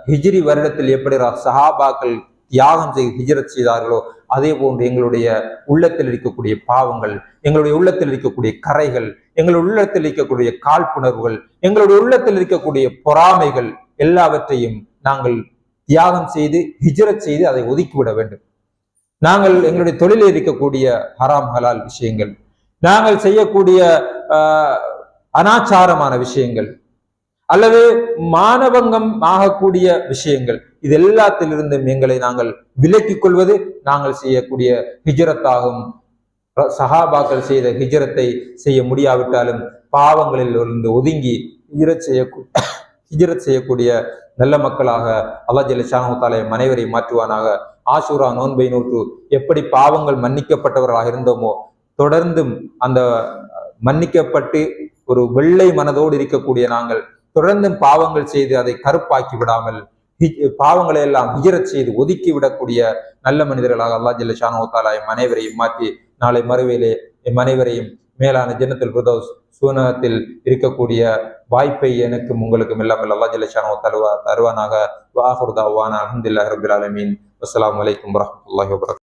ஹிஜ்ரி வருடத்தில் எப்படி சஹாபாக்கள் தியாகம் செய்து ஹிஜ்ரத் செய்தார்களோ அதே போன்று எங்களுடைய உள்ளத்தில் இருக்கக்கூடிய பாவங்கள், எங்களுடைய உள்ளத்தில் இருக்கக்கூடிய கரைகள், எங்களுடைய உள்ளத்தில் இருக்கக்கூடிய காழ்ப்புணர்வுகள், எங்களுடைய உள்ளத்தில் இருக்கக்கூடிய பொறாமைகள் எல்லாவற்றையும் நாங்கள் தியாகம் செய்து ஹிஜ்ரத் செய்து அதை ஒதுக்கிவிட வேண்டும். நாங்கள் எங்களுடைய தொழிலில் இருக்கக்கூடிய ஹராம் ஹலால் விஷயங்கள், நாங்கள் செய்யக்கூடிய அனாச்சாரமான விஷயங்கள் அல்லது மானபங்கம் ஆகக்கூடிய விஷயங்கள், இது எல்லாத்திலிருந்தும் எங்களை நாங்கள் விலக்கிக் கொள்வது நாங்கள் செய்யக்கூடிய ஹிஜ்ரத்தாகும். சஹாபாக்கள் செய்த ஹிஜ்ரத்தை செய்ய முடியாவிட்டாலும் பாவங்களில் இருந்து ஒதுங்கி ஹிஜ்ரத் செய்யக்கூடிய நல்ல மக்களாக அல்லாஹ் ஜல்ல ஷானஹு தஆலா அனைவரை மாற்றுவானாக. ஆஷூரா நோன்பை நோற்று எப்படி பாவங்கள் மன்னிக்கப்பட்டவர்களாக இருந்தோமோ தொடர்ந்தும் அந்த மன்னிக்கப்பட்டு ஒரு வெள்ளை மனதோடு இருக்கக்கூடிய நாங்கள் தொடர்ந்தும் பாவங்கள் செய்து அதை கருப்பாக்கி விடாமல் பாவங்களை எல்லாம் ஹிஜ்ரத் செய்து ஒதுக்கி விடக்கூடிய நல்ல மனிதர்களாக அல்லாஹ் ஜல்ல ஷானஹு தஆலா அனைவரையும் மாற்றி நாளை மறுவேளை அனைவரையும் மேலான ஜன்னத்துல் ஃபிர்தௌஸ் சுவனத்தில் இருக்கக்கூடிய வாய்ப்பை எனக்கும் உங்களுக்கும் எல்லாம் அல்லாஹ் ஜல்ல ஷானஹு தஆலா தருவானாக. வ ஆகிரு தஅவானா அல்ஹம்துலில்லாஹி ரப்பில் ஆலமீன். வஸ்ஸலாமு அலைக்கும் வரஹ்மத்துல்லாஹி வபரகாத்துஹு.